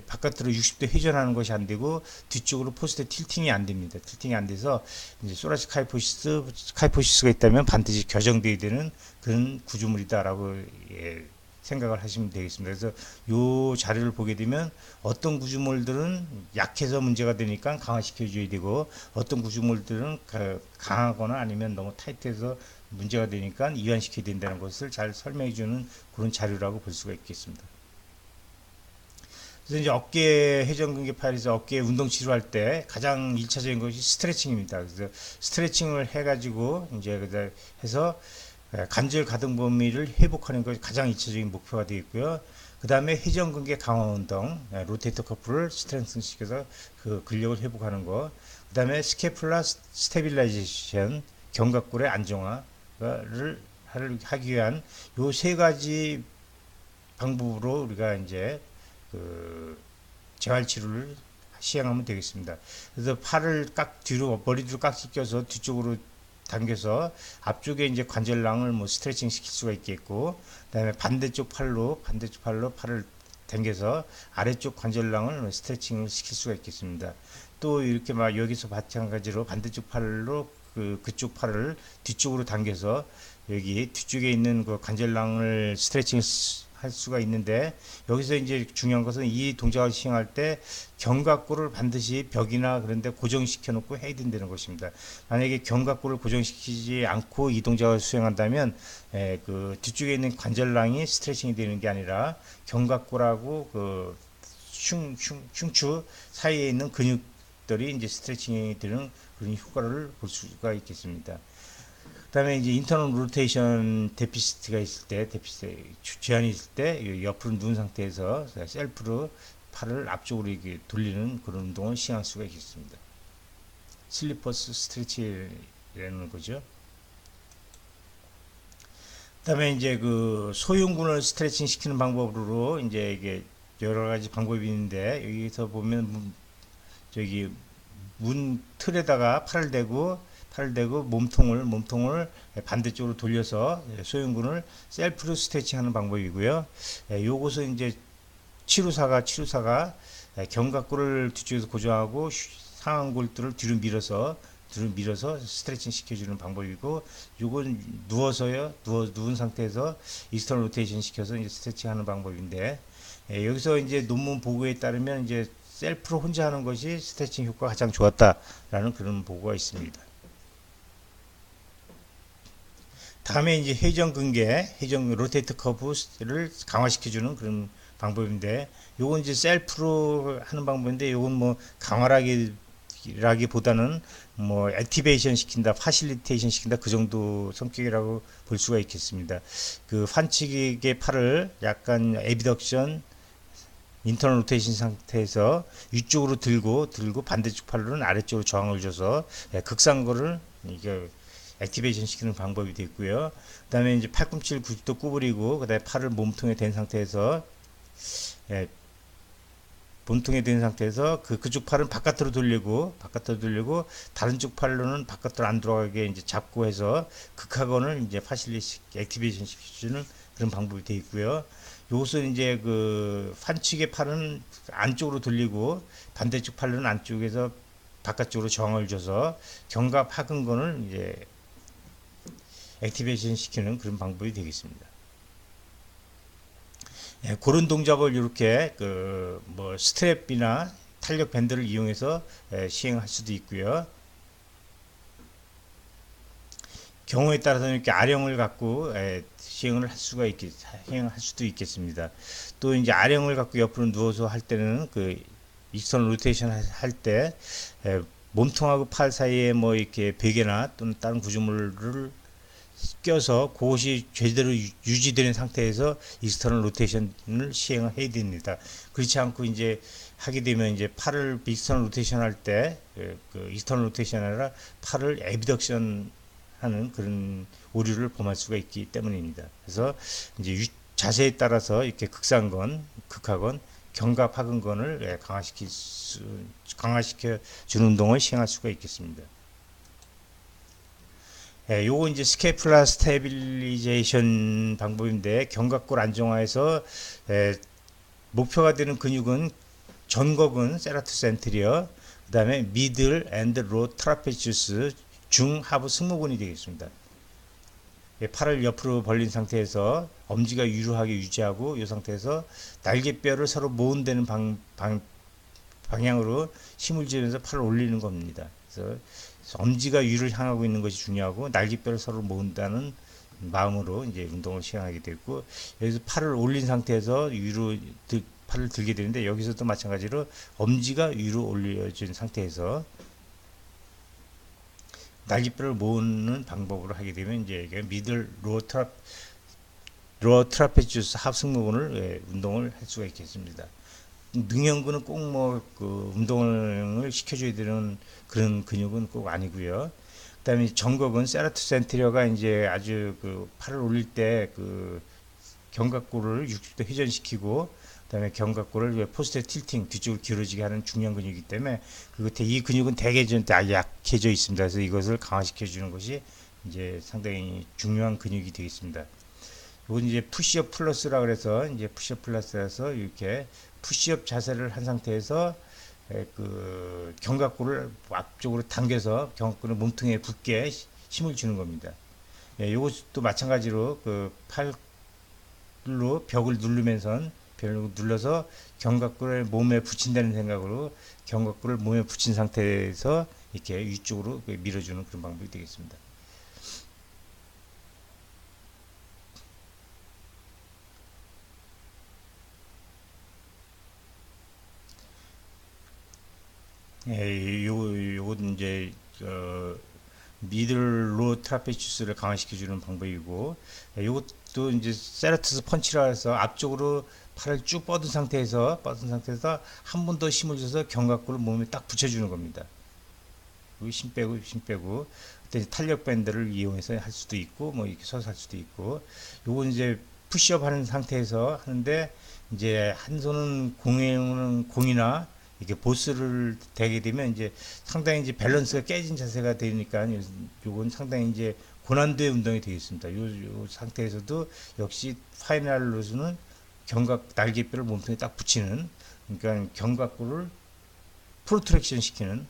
바깥으로 60도 회전하는 것이 안 되고 뒤쪽으로 포스트 틸팅이 안 됩니다. 틸팅이 안 돼서 이제 소라식 카이포시스가 있다면 반드시 교정되어야 되는 그런 구조물이다라고 생각을 하시면 되겠습니다. 그래서 요 자료를 보게 되면 어떤 구조물들은 약해서 문제가 되니까 강화시켜 줘야 되고, 어떤 구조물들은 강하거나 아니면 너무 타이트해서 문제가 되니까 이완시켜야 된다는 것을 잘 설명해 주는 그런 자료라고 볼 수가 있겠습니다. 그래서 이제 어깨 회전근개 파일에서 어깨 운동 치료할 때 가장 1차적인 것이 스트레칭입니다. 그래서 스트레칭을 해가지고 이제 해서 관절 가동 범위를 회복하는 것이 가장 1차적인 목표가 되겠고요. 그 다음에 회전근개 강화 운동, 로테이터 커플을 스트렝스 시켜서 그 근력을 회복하는 거. 그 다음에 스캐플라 스테빌라이제이션, 견갑골의 안정화를 하기 위한 요 세 가지 방법으로 우리가 이제 그 재활 치료를 시행하면 되겠습니다. 그래서 팔을 뒤로 머리도 깍지 껴서 뒤쪽으로 당겨서 앞쪽에 이제 관절낭을 뭐 스트레칭 시킬 수가 있겠고, 그다음에 반대쪽 팔로 팔을 당겨서 아래쪽 관절낭을 스트레칭을 시킬 수가 있겠습니다. 또 이렇게 막 여기서 마찬가지로 반대쪽 팔로 그쪽 팔을 뒤쪽으로 당겨서 여기 뒤쪽에 있는 그 관절낭을 스트레칭 할 수가 있는데, 여기서 이제 중요한 것은 이 동작을 시행할 때 견갑골을 반드시 벽이나 그런 데 고정시켜 놓고 해야 된다는 것입니다. 만약에 견갑골을 고정시키지 않고 이 동작을 수행한다면 그 뒤쪽에 있는 관절낭이 스트레칭이 되는 게 아니라 견갑골하고 그 흉추 사이에 있는 근육들이 이제 스트레칭이 되는 그런 효과를 볼 수가 있겠습니다. 그다음에 이제 인터널 로테이션 데피시트가 있을 때, 제한이 있을 때 옆으로 누운 상태에서 셀프로 팔을 앞쪽으로 이렇게 돌리는 그런 운동을 시행할 수가 있겠습니다. 슬리퍼스 스트레치라는 거죠. 그다음에 이제 그 소흉근을 스트레칭 시키는 방법으로 이제 이게 여러 가지 방법이 있는데, 여기서 보면 저기 문 틀에다가 팔을 대고 몸통을 반대쪽으로 돌려서 소흉근을 셀프로 스트레칭하는 방법이고요. 요것은 이제 치료사가 견갑골을 뒤쪽에서 고정하고 상완골들을 뒤로 밀어서 스트레칭 시켜주는 방법이고, 요건 누운 상태에서 익스터널 로테이션 시켜서 이제 스트레칭하는 방법인데, 여기서 이제 논문 보고에 따르면 이제 셀프로 혼자 하는 것이 스트레칭 효과가 가장 좋았다라는 그런 보고가 있습니다. 다음에 이제 로테이터 커브를 강화시켜주는 그런 방법인데, 요건 이제 셀프로 하는 방법인데, 요건 뭐 강화라기보다는 뭐 액티베이션 시킨다, 파실리테이션 시킨다, 그 정도 성격이라고 볼 수가 있겠습니다. 그 환측의 팔을 약간 에비덕션, 인터널 로테이션 상태에서 위쪽으로 들고 반대쪽 팔로는 아래쪽으로 저항을 줘서 극상거를 이게 액티베이션 시키는 방법이 되고요. 그 다음에 이제 팔꿈치를 90도 구부리고, 그 다음에 팔을 몸통에 댄 상태에서, 그쪽 팔은 바깥으로 돌리고, 다른 쪽 팔로는 바깥으로 안 들어가게 이제 잡고 해서 극하건을 이제 액티베이션 시키는 그런 방법이 되어 있고요. 요것은 이제 그 환측의 팔은 안쪽으로 돌리고, 반대쪽 팔로는 안쪽에서 바깥쪽으로 저항을 줘서 견갑 하근근을 이제 액티베이션 시키는 그런 방법이 되겠습니다. 그런 동작을 이렇게 뭐 스트랩이나 탄력 밴드를 이용해서 시행할 수도 있고요. 경우에 따라서는 이렇게 아령을 갖고 시행을 할 수도 있겠습니다. 또 이제 아령을 갖고 옆으로 누워서 할 때는 그 익스터널 로테이션 할 때 몸통하고 팔 사이에 뭐 이렇게 베개나 또는 다른 구조물을 껴서 그것이 제대로 유지되는 상태에서 익스터널 로테이션을 시행을 해야 됩니다. 그렇지 않고 이제 하게 되면 이제 팔을 익스터널 로테이션 할 때 그 익스터널 로테이션 아니라 팔을 에비덕션 하는 그런 오류를 범할 수가 있기 때문입니다. 그래서 이제 자세에 따라서 이렇게 극상건, 극하건, 견갑 하근건을 강화시켜 주는 운동을 시행할 수가 있겠습니다. 요거 이제 스캐플라 스테빌리제이션 방법인데, 견갑골 안정화에서 목표가 되는 근육은 전곡은 세라투스 엔테리어, 그 다음에 미들 앤드 로 트라페치우스, 중 하부 승모근이 되겠습니다. 팔을 옆으로 벌린 상태에서 엄지가 유루하게 유지하고 이 상태에서 날개뼈를 서로 모은다는 방향으로 힘을 주면서 팔을 올리는 겁니다. 그래서 엄지가 위를 향하고 있는 것이 중요하고 날개뼈를 서로 모은다는 마음으로 이제 운동을 시행하게 되고, 여기서 팔을 올린 상태에서 위로 팔을 들게 되는데, 여기서도 마찬가지로 엄지가 위로 올려진 상태에서 날개뼈를 모으는 방법으로 하게 되면 이제 이게 미들 로어 트라페지우스 합승모근을 운동을 할 수가 있겠습니다. 능형근은 꼭 그 운동을 시켜줘야 되는 그런 근육은 꼭 아니고요. 그다음에 정곡은 세라투 센트리어가 이제 아주 그 팔을 올릴 때 그 견갑골을 60도 회전시키고, 그다음에 견갑골을 포스트 틸팅 뒤쪽으로 기울어지게 하는 중요한 근육이기 때문에 이 근육은 대개 좀 약해져 있습니다. 그래서 이것을 강화시켜 주는 것이 이제 상당히 중요한 근육이 되겠습니다. 이건 이제 푸시업 플러스라 그래서 이제 푸시업 플러스라서 이렇게 푸시업 자세를 한 상태에서 그 견갑골을 앞쪽으로 당겨서 견갑골을 몸통에 붙게 힘을 주는 겁니다. 이것도 마찬가지로 그 팔로 벽을 눌러서 견갑골을 몸에 붙인다는 생각으로 견갑골을 몸에 붙인 상태에서 이렇게 위쪽으로 밀어주는 그런 방법이 되겠습니다. 요건 이제 미들로 트라페치스를 강화시켜주는 방법이고, 요것도 이제 세라투스 펀치라 해서 앞쪽으로 팔을 쭉 뻗은 상태에서 한 번 더 힘을 줘서 견갑골을 몸에 딱 붙여주는 겁니다. 힘 빼고 그때 탄력 밴드를 이용해서 할 수도 있고, 뭐 이렇게 서서 할 수도 있고, 요건 이제 푸시업 하는 상태에서 하는데, 이제 한 손은 공이나 이렇게 보스를 대게 되면 이제 상당히 이제 밸런스가 깨진 자세가 되니까 요건 상당히 이제 고난도의 운동이 되겠습니다. 요 상태에서도 역시 파이널로서는 날개뼈를 몸통에 딱 붙이는, 그러니까 견갑골을 프로트랙션 시키는,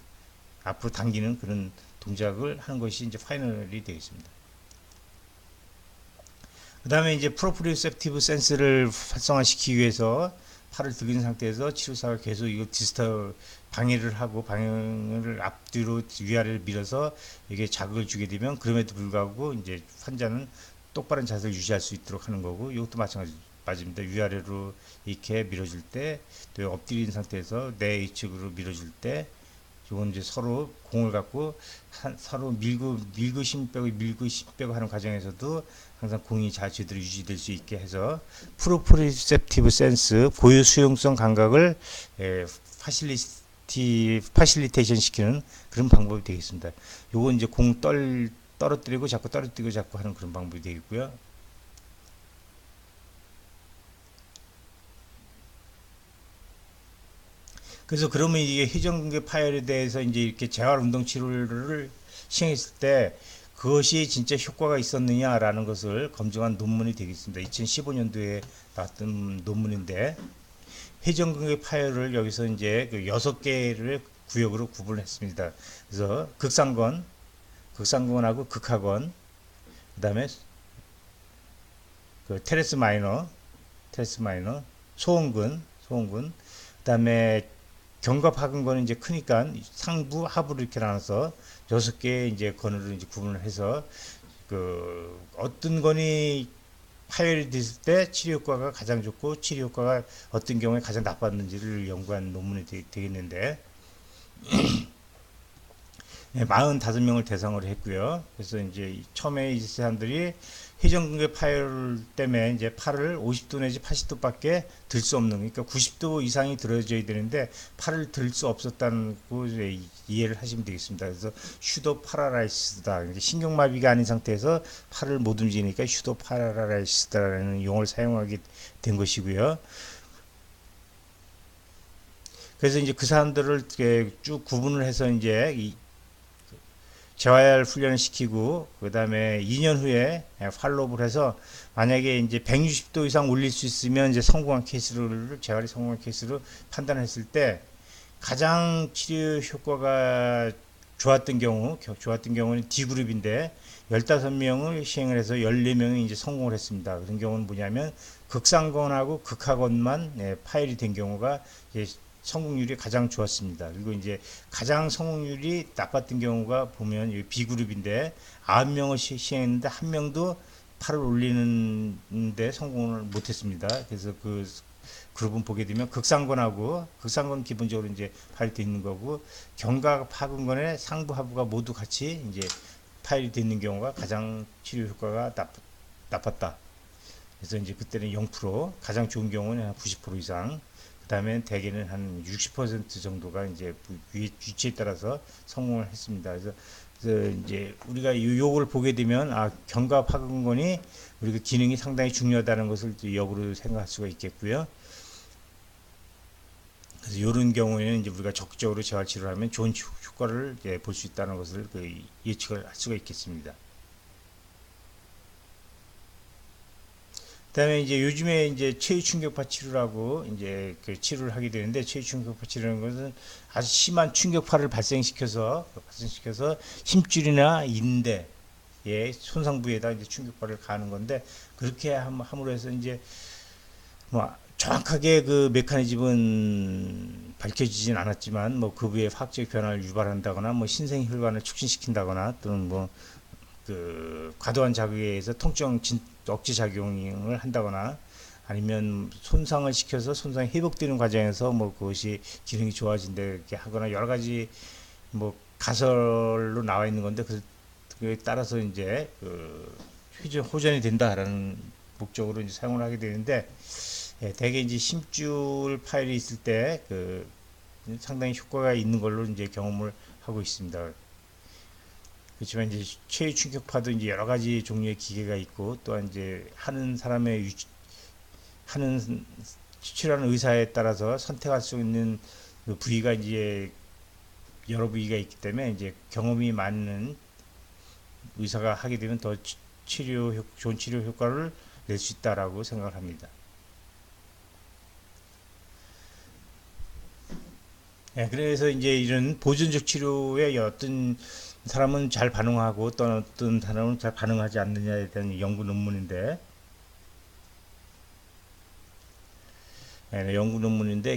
앞으로 당기는 그런 동작을 하는 것이 이제 파이널이 되겠습니다. 그 다음에 이제 프로프리셉티브 센스를 활성화시키기 위해서 팔을 들긴 상태에서 치료사가 계속 이거 디스터 방해를 하고 방향을 앞뒤로 위아래를 밀어서 이게 자극을 주게 되면, 그럼에도 불구하고 이제 환자는 똑바른 자세를 유지할 수 있도록 하는 거고, 이것도 마찬가지입니다. 위아래로 이렇게 밀어줄 때, 또 엎드린 상태에서 내 H측으로 밀어줄 때, 이건 이제 서로 공을 갖고 서로 밀고 힘 빼고 하는 과정에서도 항상 공이 잘 제대로 유지될 수 있게 해서 프로프리셉티브 센스, 고유 수용성 감각을 파실리테이션 시키는 그런 방법이 되겠습니다. 요건 이제 공 떨어뜨리고 자꾸 하는 그런 방법이 되겠고요. 그래서 그러면 이게 회전근개 파열에 대해서 이제 이렇게 재활 운동 치료를 시행했을 때 그것이 진짜 효과가 있었느냐라는 것을 검증한 논문이 되겠습니다. 2015년도에 나왔던 논문인데, 회전근개 파열을 여기서 이제 그 6개를 구역으로 구분했습니다. 그래서 극상근하고 극하근, 그다음에 그 테레스 마이너, 소음근, 그다음에 견갑하근근은 이제 크니까 상부, 하부로 이렇게 나눠서 6개의 이제 건으로 이제 구분을 해서 그 어떤 건이 파열이 됐을 때 치료 효과가 가장 좋고 치료 효과가 어떤 경우에 가장 나빴는지를 연구한 논문이 되겠는데, 45명을 대상으로 했고요. 그래서 이제 처음에 이 사람들이 회전근개 파열 때문에 이제 팔을 50도 내지 80도밖에 들 수 없는, 그러니까 90도 이상이 들어져야 되는데 팔을 들 수 없었다는 거 이해를 하시면 되겠습니다. 그래서 슈도 파라라이시스다. 신경마비가 아닌 상태에서 팔을 못 움직이니까 슈도 파라라이시스다라는 용어를 사용하게 된 것이고요. 그래서 이제 그 사람들을 쭉 구분을 해서 이제 재활 훈련을 시키고, 그 다음에 2년 후에 팔로우를 해서 만약에 이제 160도 이상 올릴 수 있으면 이제 재활이 성공한 케이스로 판단했을 때 가장 치료 효과가 좋았던 경우는 D그룹인데 15명을 시행을 해서 14명이 이제 성공을 했습니다. 그런 경우는 뭐냐면 극상권하고 극하권만 파일이 된 경우가 이제 성공률이 가장 좋았습니다. 그리고 이제 가장 성공률이 나빴던 경우가 보면 B그룹인데 9명을 시행했는데 한 명도 팔을 올리는데 성공을 못했습니다. 그래서 그 그룹은 보게 되면 극상권 기본적으로 이제 파일이 되어 있는 거고 경과 파근권의 상부 하부가 모두 같이 이제 파일이 되어 있는 경우가 가장 치료 효과가 나빴다. 그래서 이제 그때는 0%, 가장 좋은 경우는 한 90% 이상, 그 다음에 대개는 한 60% 정도가 이제 위치에 따라서 성공을 했습니다. 그래서 이제 우리가 요걸 보게 되면 경과 파근권이 우리가 기능이 상당히 중요하다는 것을 역으로 생각할 수가 있겠고요. 그래서 이런 경우에는 이제 우리가 적극적으로 재활 치료를 하면 좋은 효과를 볼 수 있다는 것을 예측을 할 수가 있겠습니다. 그다음에 이제 요즘에 이제 체위 충격파 치료라고 이제 그 치료를 하게 되는데, 체위 충격파 치료라는 것은 아주 심한 충격파를 발생시켜서 힘줄이나 인대의 손상 부위에다 이제 충격파를 가하는 건데, 그렇게 함으로 해서 이제 뭐 정확하게 그 메커니즘은 밝혀지진 않았지만 뭐 그 부위의 화학적 변화를 유발한다거나 뭐 신생 혈관을 촉진시킨다거나 또는 뭐 그 과도한 자극에 의해서 통증 억제 작용을 한다거나 아니면 손상을 시켜서 손상이 회복되는 과정에서 뭐 그것이 기능이 좋아진다게 하거나 여러 가지 뭐 가설로 나와 있는 건데, 그에 따라서 이제 그 호전이 된다라는 목적으로 이제 사용을 하게 되는데, 대개 이제 힘줄 파일이 있을 때 그 상당히 효과가 있는 걸로 이제 경험을 하고 있습니다. 그렇지만 이제 체위 충격파도 이제 여러 가지 종류의 기계가 있고, 또한 이제 하는 사람의 하는 치료하는 의사에 따라서 선택할 수 있는 그 부위가 이제 여러 부위가 있기 때문에 이제 경험이 많은 의사가 하게 되면 더 좋은 치료 효과를 낼 수 있다라고 생각을 합니다. 그래서 이제 이런 보존적 치료에 어떤 사람은 잘 반응하고 또 어떤 사람은 잘 반응하지 않느냐에 대한 연구 논문인데,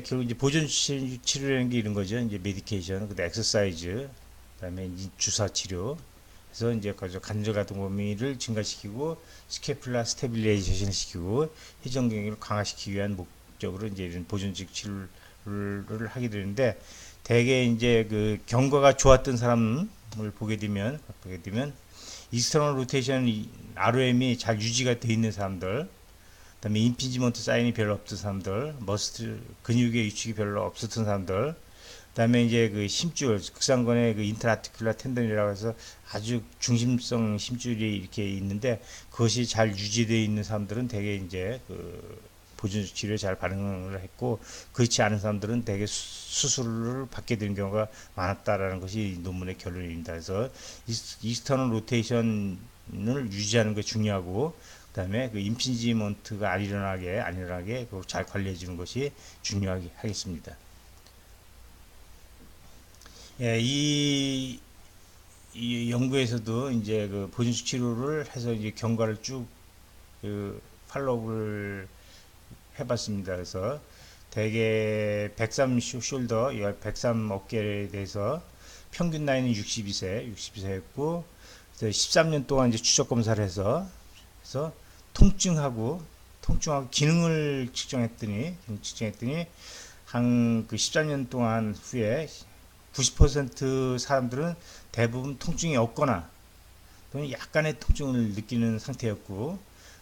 결국 이제 보존 치료라는 게 이런 거죠. 이제 메디케이션, 그다음 엑서사이즈, 그다음에 이제 주사 치료. 그래서 이제 관절 가동 범위를 증가시키고 스캐플라 스테빌레이션 시키고 회전 경력을 강화시키기 위한 목적으로 이제 이런 보존적 치료를 하게 되는데, 대개 이제 그 경과가 좋았던 사람을 보게 되면 익스터널 로테이션 ROM이 잘 유지가 되어 있는 사람들, 그다음에 임피지먼트 사인이 별로 없던 사람들, 머스트 근육의 위축이 별로 없었던 사람들, 그다음에 이제 그 힘줄 극상권의 그 인트라아티큘라 텐던이라고 해서 아주 중심성 힘줄이 이렇게 있는데, 그것이 잘 유지되어 있는 사람들은 대개 이제 그 보존 치료에 잘 반응을 했고, 그렇지 않은 사람들은 대개 수술을 받게 되는 경우가 많았다라는 것이 논문의 결론입니다. 그래서 이스터널 로테이션을 유지하는 게 중요하고, 그다음에 그 임피지먼트가 안 일어나게 잘 관리해 주는 것이 중요하게 하겠습니다. 이 연구에서도 이제 그 보존식 치료를 해서 이제 경과를 쭉 그 팔로우를 해봤습니다. 그래서 대개 103 숄더, 103 어깨에 대해서 평균 나이는 62세였고, 13년 동안 이제 추적 검사를 해서 통증하고 기능을 측정했더니 한 그 13년 동안 후에 90% 사람들은 대부분 통증이 없거나 또는 약간의 통증을 느끼는 상태였고,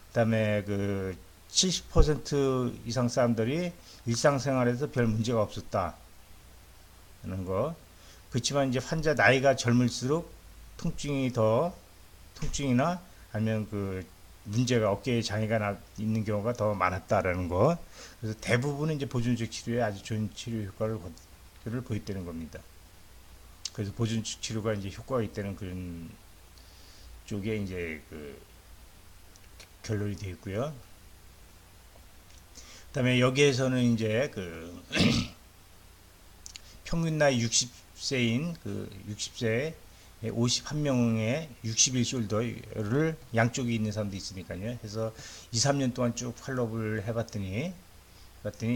그다음에 그 70% 이상 사람들이 일상생활에서 별 문제가 없었다 하는 거. 그렇지만 이제 환자 나이가 젊을수록 통증이나 아니면 그 문제가 어깨에 장애가 있는 경우가 더 많았다라는 거. 그래서 대부분은 이제 보존적 치료에 아주 좋은 치료 효과를 보였다는 겁니다. 그래서 보존적 치료가 이제 효과가 있다는 그런 쪽에 이제 그 결론이 되어 있고요. 그다음에 여기에서는 이제 그 평균 나이 60세인 그 60세 51명의 60일 숄더를 양쪽에 있는 사람도 있으니까요. 그래서 2, 3년 동안 쭉 팔로우를 해봤더니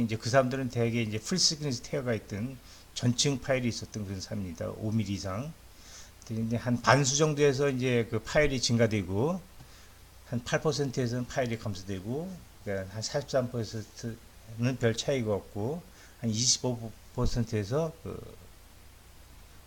이제 그 사람들은 대개 이제 풀스크린 스테어가 있던 전층 파일이 있었던 그런 사람입니다. 5mm 이상. 근데 한 반수 정도에서 이제 그 파일이 증가되고 한 8%에서는 파일이 감소되고 그러니까 한 43%는 별 차이가 없고 한 25%에서 그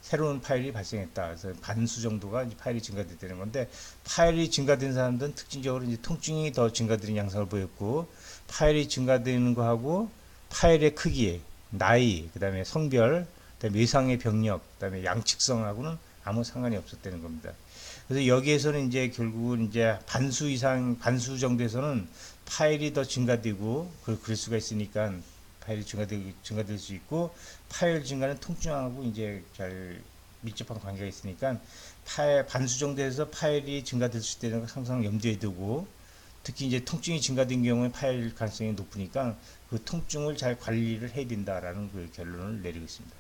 새로운 파일이 발생했다. 그래서 반수 정도가 이제 파일이 증가됐다는 건데 파일이 증가된 사람들은 특징적으로 이제 통증이 더 증가되는 양상을 보였고 파일이 증가되는 거하고 파일의 크기, 나이, 그다음에 성별, 그다음에 외상의 병력, 그다음에 양측성하고는 아무 상관이 없었다는 겁니다. 그래서 여기에서는 이제 결국은 이제 반수 이상, 반수 정도에서는 파일이 더 증가되고 그럴 수가 있으니까 파일이 증가될 수 있고 파일 증가는 통증하고 이제 잘 밀접한 관계가 있으니까 반수 정도에서 파일이 증가될 수 있다는 걸 항상 염두에 두고 특히 이제 통증이 증가된 경우에 파일 가능성이 높으니까 그 통증을 잘 관리를 해야 된다라는 그 결론을 내리고 있습니다.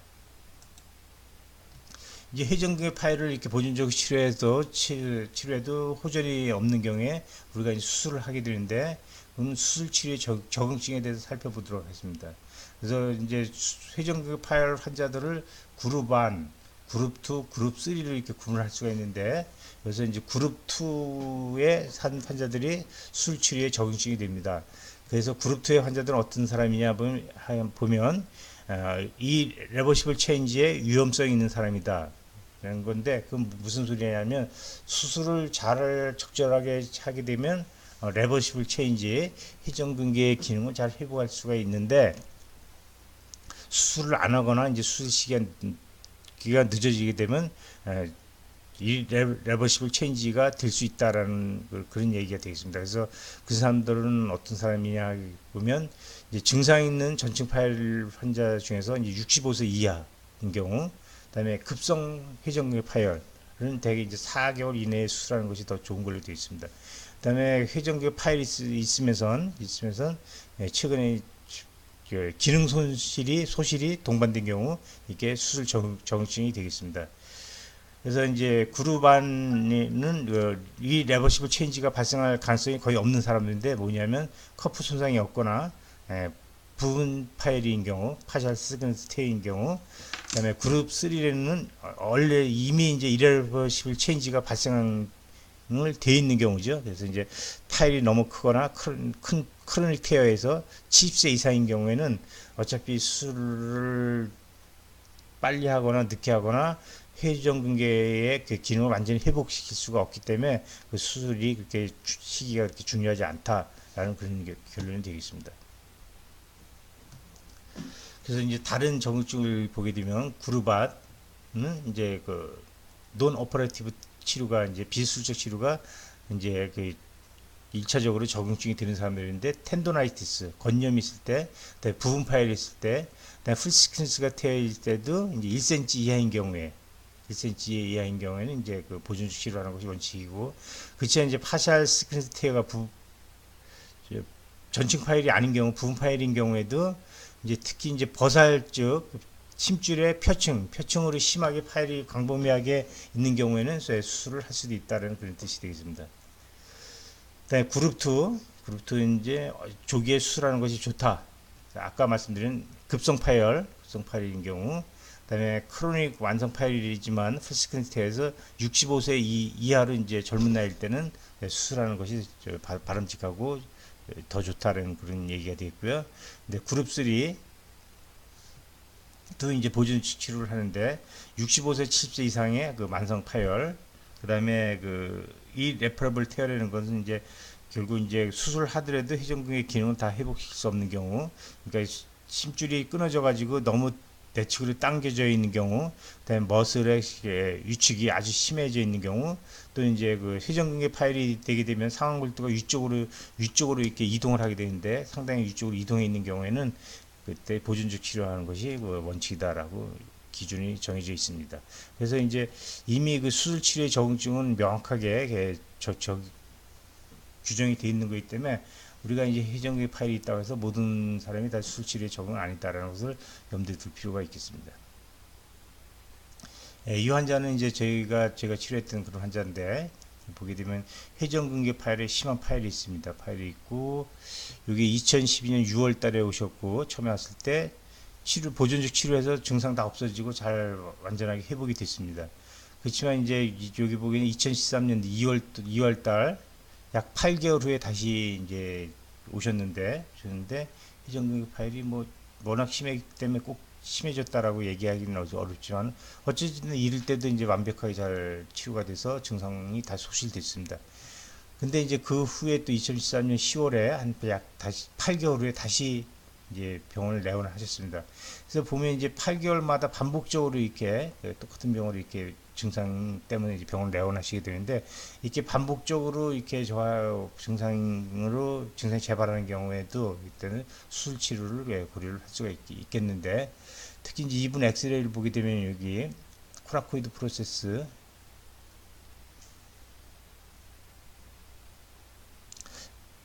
이제 회전근개 파일을 이렇게 보존적으로 치료해도 호전이 없는 경우에 우리가 이제 수술을 하게 되는데 그럼 수술 치료의 적응증에 대해서 살펴보도록 하겠습니다. 그래서 이제 회전근개 파일 환자들을 그룹 1, 그룹 2, 그룹 3를 이렇게 구분할 수가 있는데 그래서 이제 그룹 2의 환자들이 수술 치료에 적응증이 됩니다. 그래서 그룹 2의 환자들은 어떤 사람이냐 보면 이 레버시블 체인지에 위험성이 있는 사람이다. 라는 건데 그건 무슨 소리냐면 수술을 잘 적절하게 하게 되면 레버시블 체인지 회전근개의 기능을 잘 회복할 수가 있는데 수술을 안 하거나 이제 수술 시기가 늦어지게 되면 이 레버시블 체인지가 될 수 있다라는 그런 얘기가 되겠습니다. 그래서 그 사람들은 어떤 사람이냐 보면 이제 증상 있는 전층 파일 환자 중에서 이제 65세 이하인 경우, 그다음에 급성 회전근개 파열은 대개 이제 4개월 이내에 수술하는 것이 더 좋은 걸로 되어 있습니다. 그다음에 회전근개 파일이 있으면서 최근에 기능 소실이 동반된 경우 이게 수술 적응증이 되겠습니다. 그래서 이제 그룹 안에는 이 레버시블 체인지가 발생할 가능성이 거의 없는 사람들인데 뭐냐면 커프 손상이 없거나 부분 파일인 경우, 파셜 스테이인 경우, 그다음에 그룹 3에는 원래 이미 이제 이레버시블 체인지가 발생을 돼 있는 경우죠. 그래서 이제 파일이 너무 크거나 큰 크로닉 테어에서 70세 이상인 경우에는 어차피 수술을 빨리 하거나 늦게 하거나 회전근개의 그 기능을 완전히 회복시킬 수가 없기 때문에 그 수술이 그렇게 시기가 그렇게 중요하지 않다라는 그런 결론이 되겠습니다. 그래서 이제 다른 적응증을 보게 되면 그룹앗은 이제 그 논 오퍼레이티브 치료가 이제 비수술적 치료가 이제 그 1차적으로 적응증이 되는 사람들인데 텐도나이티스, 건염이 있을 때, 부분 파열이 있을 때, 풀스킨스가 되어 있을 때도 이제 1cm 이하인 경우에 1cm 이하인 경우에는 이제 그 보존적 치료하는 것이 원칙이고, 그치만 이제 파샬 스크린스 테어가 전층 파일이 아닌 경우, 부분 파일인 경우에도 이제 특히 이제 버살적 심줄의 표층으로 심하게 파일이 광범위하게 있는 경우에는 수술을 할 수도 있다는 그런 뜻이 되겠습니다. 그다음에 그룹 2 이제 조기에 수술하는 것이 좋다. 아까 말씀드린 급성 파일인 경우, 그다음에 크로닉 완성 파일이지만 풀스크린테에서 65세 이하로 이제 젊은 나이일 때는 수술하는 것이 바람직하고 더 좋다는 그런 얘기가 되겠고요. 근데 그룹 3도 이제 보존 치료를 하는데 65세 70세 이상의 그 만성 파열, 그다음에 이 레퍼러블 테어라는 것은 이제 결국 이제 수술을 하더라도 회전근개 기능을 다 회복시킬 수 없는 경우, 그러니까 심줄이 끊어져 가지고 너무 내측으로 당겨져 있는 경우, 그다음에 머슬의 위축이 아주 심해져 있는 경우, 또 이제 그 회전근개 파열이 되게 되면 상완골두가 위쪽으로 이렇게 이동을 하게 되는데 상당히 위쪽으로 이동해 있는 경우에는 그때 보존적 치료하는 것이 원칙이다라고 기준이 정해져 있습니다. 그래서 이제 이미 그 수술 치료의 적응증은 명확하게 규정이 되어 있는 거기 때문에 우리가 이제 회전근개 파일이 있다고 해서 모든 사람이 다 수술 치료에 적응 안 했다라는 것을 염두에 둘 필요가 있겠습니다. 이 환자는 이제 제가 치료했던 그런 환자인데, 보게 되면 회전근개 파열에 심한 파열이 있습니다. 파열이 있고, 여기 2012년 6월 달에 오셨고, 처음에 왔을 때 보존적 치료해서 증상 다 없어지고 잘 완전하게 회복이 됐습니다. 그렇지만 이제 여기 보기에는 2013년 2월 달 약 8개월 후에 다시 이제 오셨는데 회전근개 파열이 뭐 워낙 심했기 때문에 꼭 심해졌다라고 얘기하기는 어렵지만 어쨌든 이럴 때도 이제 완벽하게 잘 치료가 돼서 증상이 다 소실됐습니다. 근데 이제 그 후에 또 2013년 10월에 한 약 다시 8개월 후에 다시 이제 병원을 내원하셨습니다. 그래서 보면 이제 8개월마다 반복적으로 이렇게 똑같은 병원을 이렇게 증상 때문에 이제 병원을 내원하시게 되는데, 이렇게 반복적으로 이렇게 증상이 재발하는 경우에도 이때는 수술 치료를 고려를 할 수가 있겠는데, 특히 이제 이분 엑스레이를 보게 되면 여기 코라코이드 프로세스,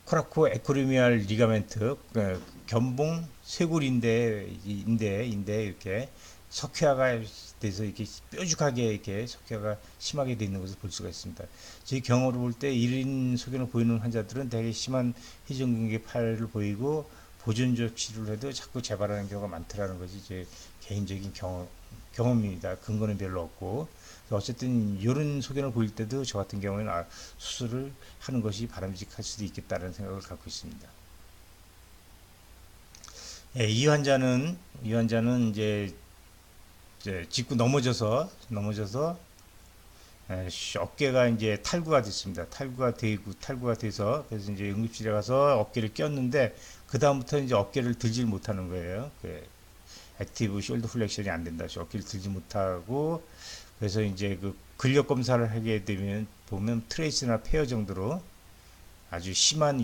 코라코 에코르미알 리가멘트, 견봉 쇄골인대 이렇게 석회화가 돼서 이렇게 뾰족하게 이렇게 석회화가 심하게 되어 있는 것을 볼 수가 있습니다. 제 경험으로 볼 때 이런 소견을 보이는 환자들은 되게 심한 회전근개 파열을 보이고 보존적 치료를 해도 자꾸 재발하는 경우가 많더라는 것이 제 개인적인 경험입니다. 근거는 별로 없고, 어쨌든 이런 소견을 보일 때도 저 같은 경우에는 수술을 하는 것이 바람직할 수도 있겠다는 생각을 갖고 있습니다. 예, 이 환자는 이제 짚고 넘어져서 어깨가 이제 탈구가 됐습니다. 탈구가 돼서 그래서 이제 응급실에 가서 어깨를 꼈는데 그 다음부터 이제 어깨를 들질 못하는 거예요. 액티브 숄더 플렉션이 안 된다. 어깨를 들지 못하고, 그래서 이제 그 근력 검사를 하게 되면 보면 트레이스나 페어 정도로 아주 심한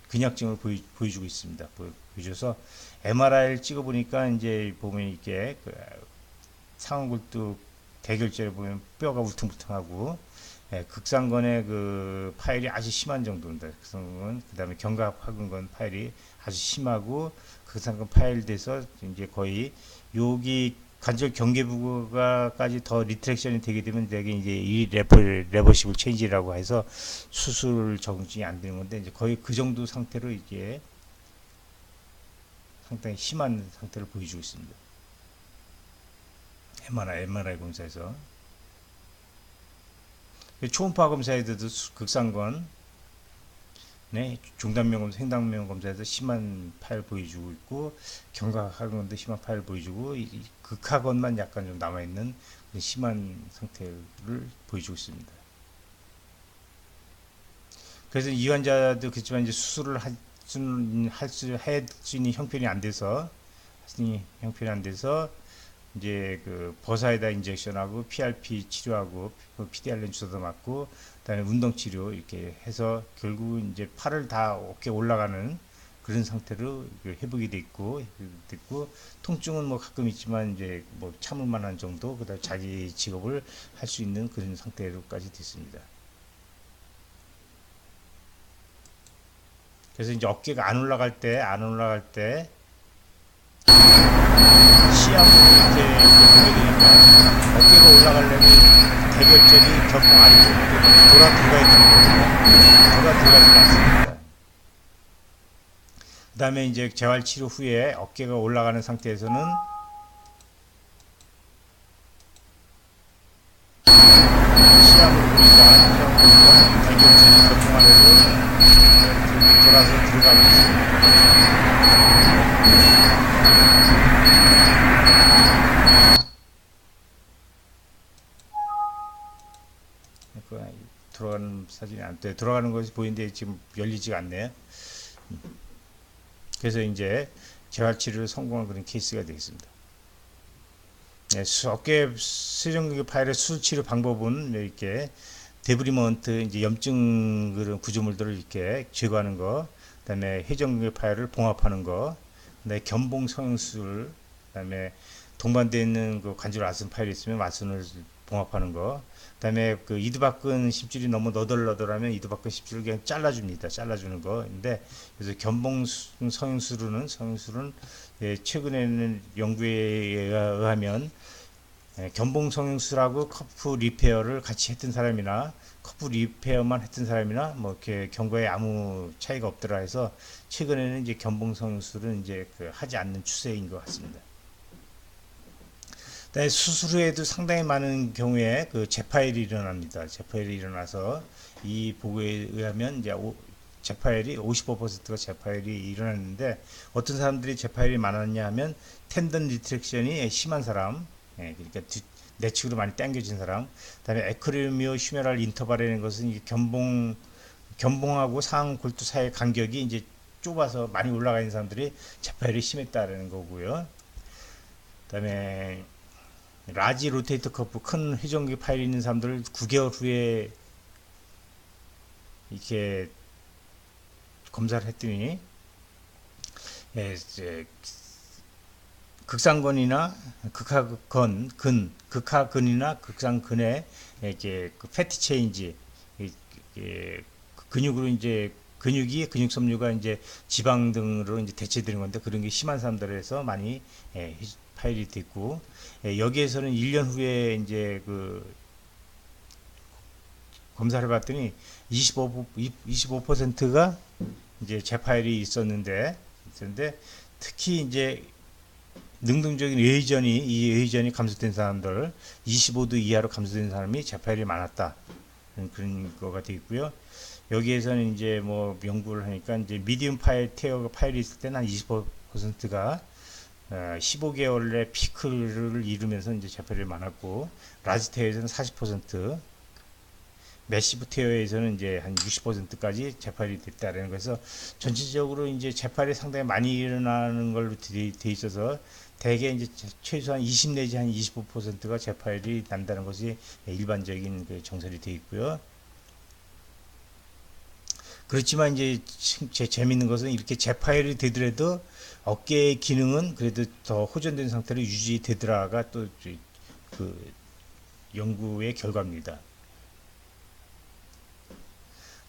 근약증을 보여주고 있습니다. 보여줘서 MRI를 찍어보니까 이제 보면 이게 상완골두 대결절에 보면 뼈가 울퉁불퉁하고, 극상근의 그 파열이 아주 심한 정도입니다. 극상근, 그 다음에 견갑하근근 파열이 아주 심하고, 극상근 파열돼서 이제 거의 여기 관절 경계부가까지 더 리트랙션이 되게 되면 되게 이제 이 레버시블 체인지라고 해서 수술 적응증이 안 되는 건데, 이제 거의 그 정도 상태로 이게 상당히 심한 상태를 보여주고 있습니다. MRI 검사에서 초음파 검사에서도 극상권, 중단면 검사, 횡단면 검사에서 심한 파열 보여주고 있고, 견갑하근도 심한 파열 보여주고, 극하근만 약간 좀 남아있는 심한 상태를 보여주고 있습니다. 그래서 이 환자도 그렇지만 이제 수술을 할 수 있는 형편이 안 돼서 이제 그 버사에다 인젝션하고 PRP 치료하고 PDRN 주사도 맞고, 그다음에 운동 치료 이렇게 해서 결국 이제 팔을 다 어깨 올라가는 그런 상태로 회복이 됐고, 통증은 뭐 가끔 있지만 이제 뭐 참을 만한 정도, 그다음 자기 직업을 할 수 있는 그런 상태로까지 됐습니다. 그래서 이제 어깨가 안 올라갈 때 시야로 이제 보게 되니까 어깨가 올라가려면 대결절이 전부 아래쪽으로 돌아 들어가야 되는 거거든요. 돌아 들어가지 않습니다. 그 다음에 이제 재활치료 후에 어깨가 올라가는 상태에서는 시야로 보니까 대결절이 전부 아래로 돌아서 들어가고 있습니다. 돌아가는 사진이 안 돼. 돌아가는 것이 보이는데 지금 열리지가 않네요. 그래서 이제 재활치료를 성공한 그런 케이스가 되겠습니다. 어깨 쇄전근개 파열의 수술치료 방법은 이렇게 데브리먼트, 이제 염증 그런 구조물들을 이렇게 제거하는 거, 그다음에 회전근개 파열을 봉합하는 거, 그다음에 견봉 성형수술, 그다음에 동반되어 있는 그 관절 아슨 파열이 있으면 아슨을 봉합하는 거, 그다음에 그 이두박근 십줄이 너무 너덜너덜하면 이두박근 십줄을 그냥 잘라주는 거인데, 그래서 견봉 성형술은 최근에는 연구에 의하면 견봉 성형술하고 커프 리페어를 같이 했던 사람이나 커프 리페어만 했던 사람이나 뭐 이렇게 경과에 아무 차이가 없더라 해서 최근에는 이제 견봉 성형술은 이제 하지 않는 추세인 것 같습니다. 수술 후에도 상당히 많은 경우에 재파일이 일어납니다. 재파일이 일어나서 이 보고에 의하면 이제 재파일이 55%가 재파일이 일어났는데 어떤 사람들이 재파일이 많았냐 하면 텐던 리트랙션이 심한 사람, 그러니까 내측으로 많이 당겨진 사람, 그다음에 에크리미오 휴메랄 인터벌이라는 것은 이게 견봉하고 상하 골두 사이의 간격이 이제 좁아서 많이 올라가 있는 사람들이 재파일이 심했다라는 거고요. 그다음에 라지 로테이터 커프 큰 회전기 파일이 있는 사람들 9개월 후에 이렇게 검사를 했더니 이제 극상근이나 극하근이나 극상근에 이렇게 패티 체인지 근육으로 이제 근육 섬유가 이제 지방 등으로 이제 대체되는 건데 그런 게 심한 사람들에서 많이 파일이 됐고 여기에서는 1년 후에 이제 검사를 해봤더니 25%가 이제 재파일이 있었는데 특히 이제 능동적인 이 의전이 감소된 사람들 25도 이하로 감소된 사람이 재파일이 많았다 그런 거가 되어 있고요. 여기에서는 이제 뭐 연구를 하니까 이제 미디움 파일 테어가 파일이 있을 때는 한 25%가 15개월 내 피크를 이루면서 이제 재파일이 많았고 라지 테어에서는 40%, 매시브 테어에서는 이제 한 60%까지 재파일이 됐다라는 거에서 전체적으로 이제 재파일이 상당히 많이 일어나는 걸로 돼 있어서 대개 이제 최소한 20 내지 한 25%가 재파일이 난다는 것이 일반적인 정설이 되어 있고요. 그렇지만 이제 재미있는 것은 이렇게 재파일이 되더라도 어깨의 기능은 그래도 더 호전된 상태로 유지되더라가 또 연구의 결과입니다.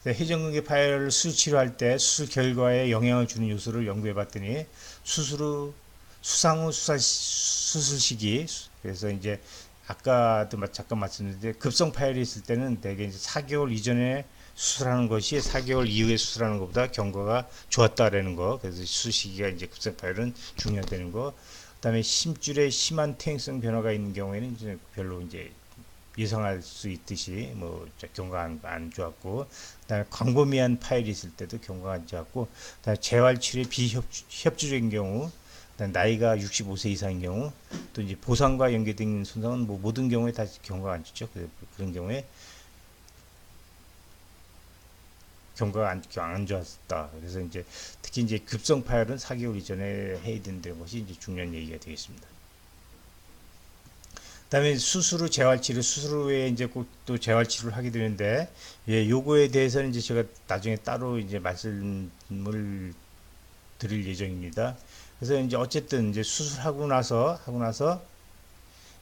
회전근개 파일을 수술 치료할 때 수술 결과에 영향을 주는 요소를 연구해 봤더니 수상 후 수술 시기, 그래서 이제 아까도 잠깐 말씀드렸는데 급성 파일이 있을 때는 대개 이제 4개월 이전에 수술하는 것이 4개월 이후에 수술하는 것보다 경과가 좋았다라는 거. 그래서 수술 시기가 이제 급성 파일은 중요하다는 거. 그다음에 심줄에 심한 퇴행성 변화가 있는 경우에는 이제 별로 이제 예상할 수 있듯이 뭐 경과가 안 좋았고, 그다음에 광범위한 파일이 있을 때도 경과가 안 좋았고, 그다음에 재활 치료에 비협조적인 경우, 그다음에 나이가 65세 이상인 경우, 또 이제 보상과 연계된 손상은 뭐 모든 경우에 다 경과가 안 좋죠. 그런 경우에 경과가 안 좋았다. 그래서 이제 특히 이제 급성 파열은 4개월 이전에 해야 된다는 것이 이제 중요한 얘기가 되겠습니다. 그다음에 수술 후 재활치료, 수술 후에 이제 꼭 또 재활치료를 하게 되는데, 요거에 대해서는 이제 제가 나중에 따로 이제 말씀을 드릴 예정입니다. 그래서 이제 어쨌든 이제 수술하고 나서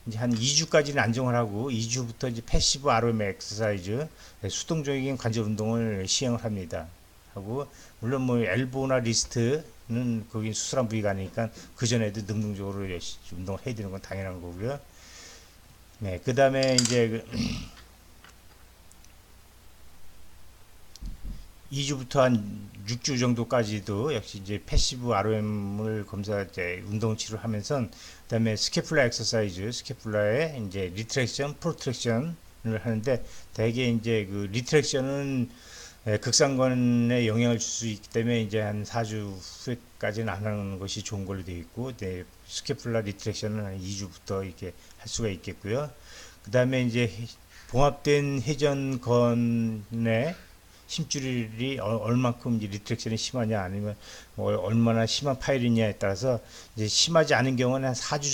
이제 한 2주까지는 안정을 하고 2주부터 이제 패시브 ROM 엑서사이즈, 수동적인 관절 운동을 시행을 합니다. 하고 물론 뭐 엘보나 리스트는 거기 수술한 부위가 아니니까 그 전에도 능동적으로 운동을 해야 되는 건 당연한 거고요. 네, 그 다음에 이제 2주부터 한 6주 정도까지도 역시 이제 패시브 ROM을 이제 운동 치료를 하면서, 그다음에 스캐플라 엑서사이즈, 스캐플라의 이제 리트랙션, 프로트랙션을 하는데, 대개 이제 그 리트랙션은 극상근에 영향을 줄 수 있기 때문에 이제 한 4주 후에까지는 안 하는 것이 좋은 걸로 되어 있고, 스캐플라 리트랙션은 한 2주부터 이렇게 할 수가 있겠고요. 그다음에 이제 봉합된 회전건의 힘줄이 얼만큼 이제 리트랙션이 심하냐, 아니면 얼마나 심한 파일이냐에 따라서 이제 심하지 않은 경우는 한 4주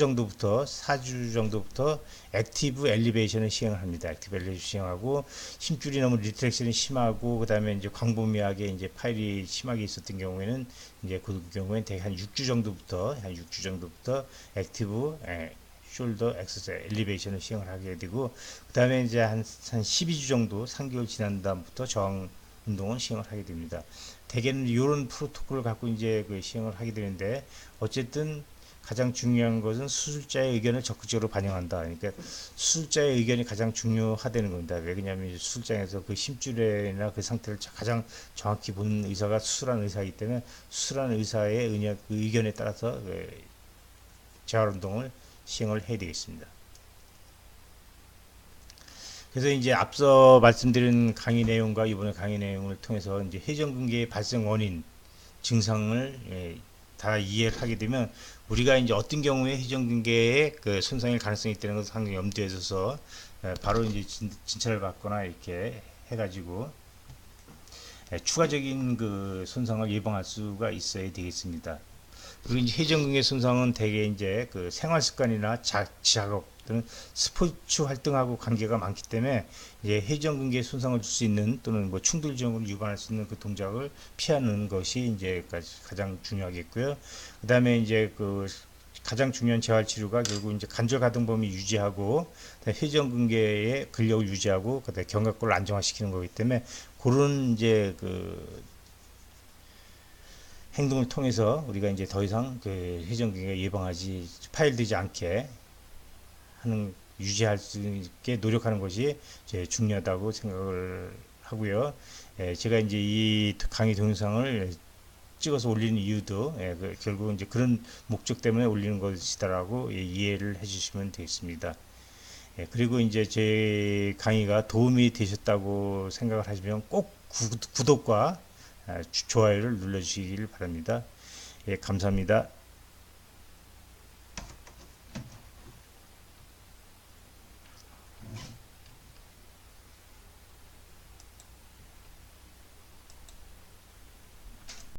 정도부터 액티브 엘리베이션을 시행을 합니다. 액티브 엘리베이션 시행하고, 힘줄이 너무 리트랙션이 심하고 그다음에 이제 광범위하게 이제 파일이 심하게 있었던 경우에는 이제 그 경우에는 대개 한 6주 정도부터 액티브 숄더 엑서사이즈 엘리베이션을 시행을 하게 되고, 그다음에 이제 한 12주 정도 3개월 지난 다음부터 저항 운동을 시행을 하게 됩니다. 대개는 이런 프로토콜을 갖고 이제 시행을 하게 되는데, 어쨌든 가장 중요한 것은 수술자의 의견을 적극적으로 반영한다. 그러니까 수술자의 의견이 가장 중요하다는 겁니다. 왜냐하면 수술장에서 그 심줄이나 그 상태를 가장 정확히 보는 의사가 수술하는 의사이기 때문에 수술하는 의사의 그 의견에 따라서 재활 운동을 시행을 해야 되겠습니다. 그래서 이제 앞서 말씀드린 강의 내용과 이번에 강의 내용을 통해서 이제 회전근개의 발생 원인, 증상을 다 이해를 하게 되면 우리가 이제 어떤 경우에 회전근개의 그 손상일 가능성이 있다는 것을 항상 염두에 둬서 바로 이제 진찰을 받거나 이렇게 해가지고 추가적인 그 손상을 예방할 수가 있어야 되겠습니다. 그리고 이제 회전근개 손상은 대개 이제 그 생활 습관이나 작업 또는 스포츠 활동하고 관계가 많기 때문에 이제 회전근개에 손상을 줄 수 있는 또는 뭐 충돌 지형으로 유발할 수 있는 그 동작을 피하는 것이 이제 가장 중요하겠고요. 그 다음에 이제 그 가장 중요한 재활 치료가 결국 이제 관절 가동 범위 유지하고 회전근개의 근력을 유지하고 그다음에 견갑골을 안정화시키는 거기 때문에 그런 이제 그 행동을 통해서 우리가 이제 더 이상 그 회전근개 예방하지 파열되지 않게 하는 유지할 수 있게 노력하는 것이 제일 중요하다고 생각을 하고요. 제가 이제 이 강의 동영상을 찍어서 올리는 이유도 결국 이제 그런 목적 때문에 올리는 것이다라고 이해를 해주시면 되겠습니다. 그리고 이제 제 강의가 도움이 되셨다고 생각을 하시면 꼭 구독과 좋아요를 눌러주시길 바랍니다. 감사합니다.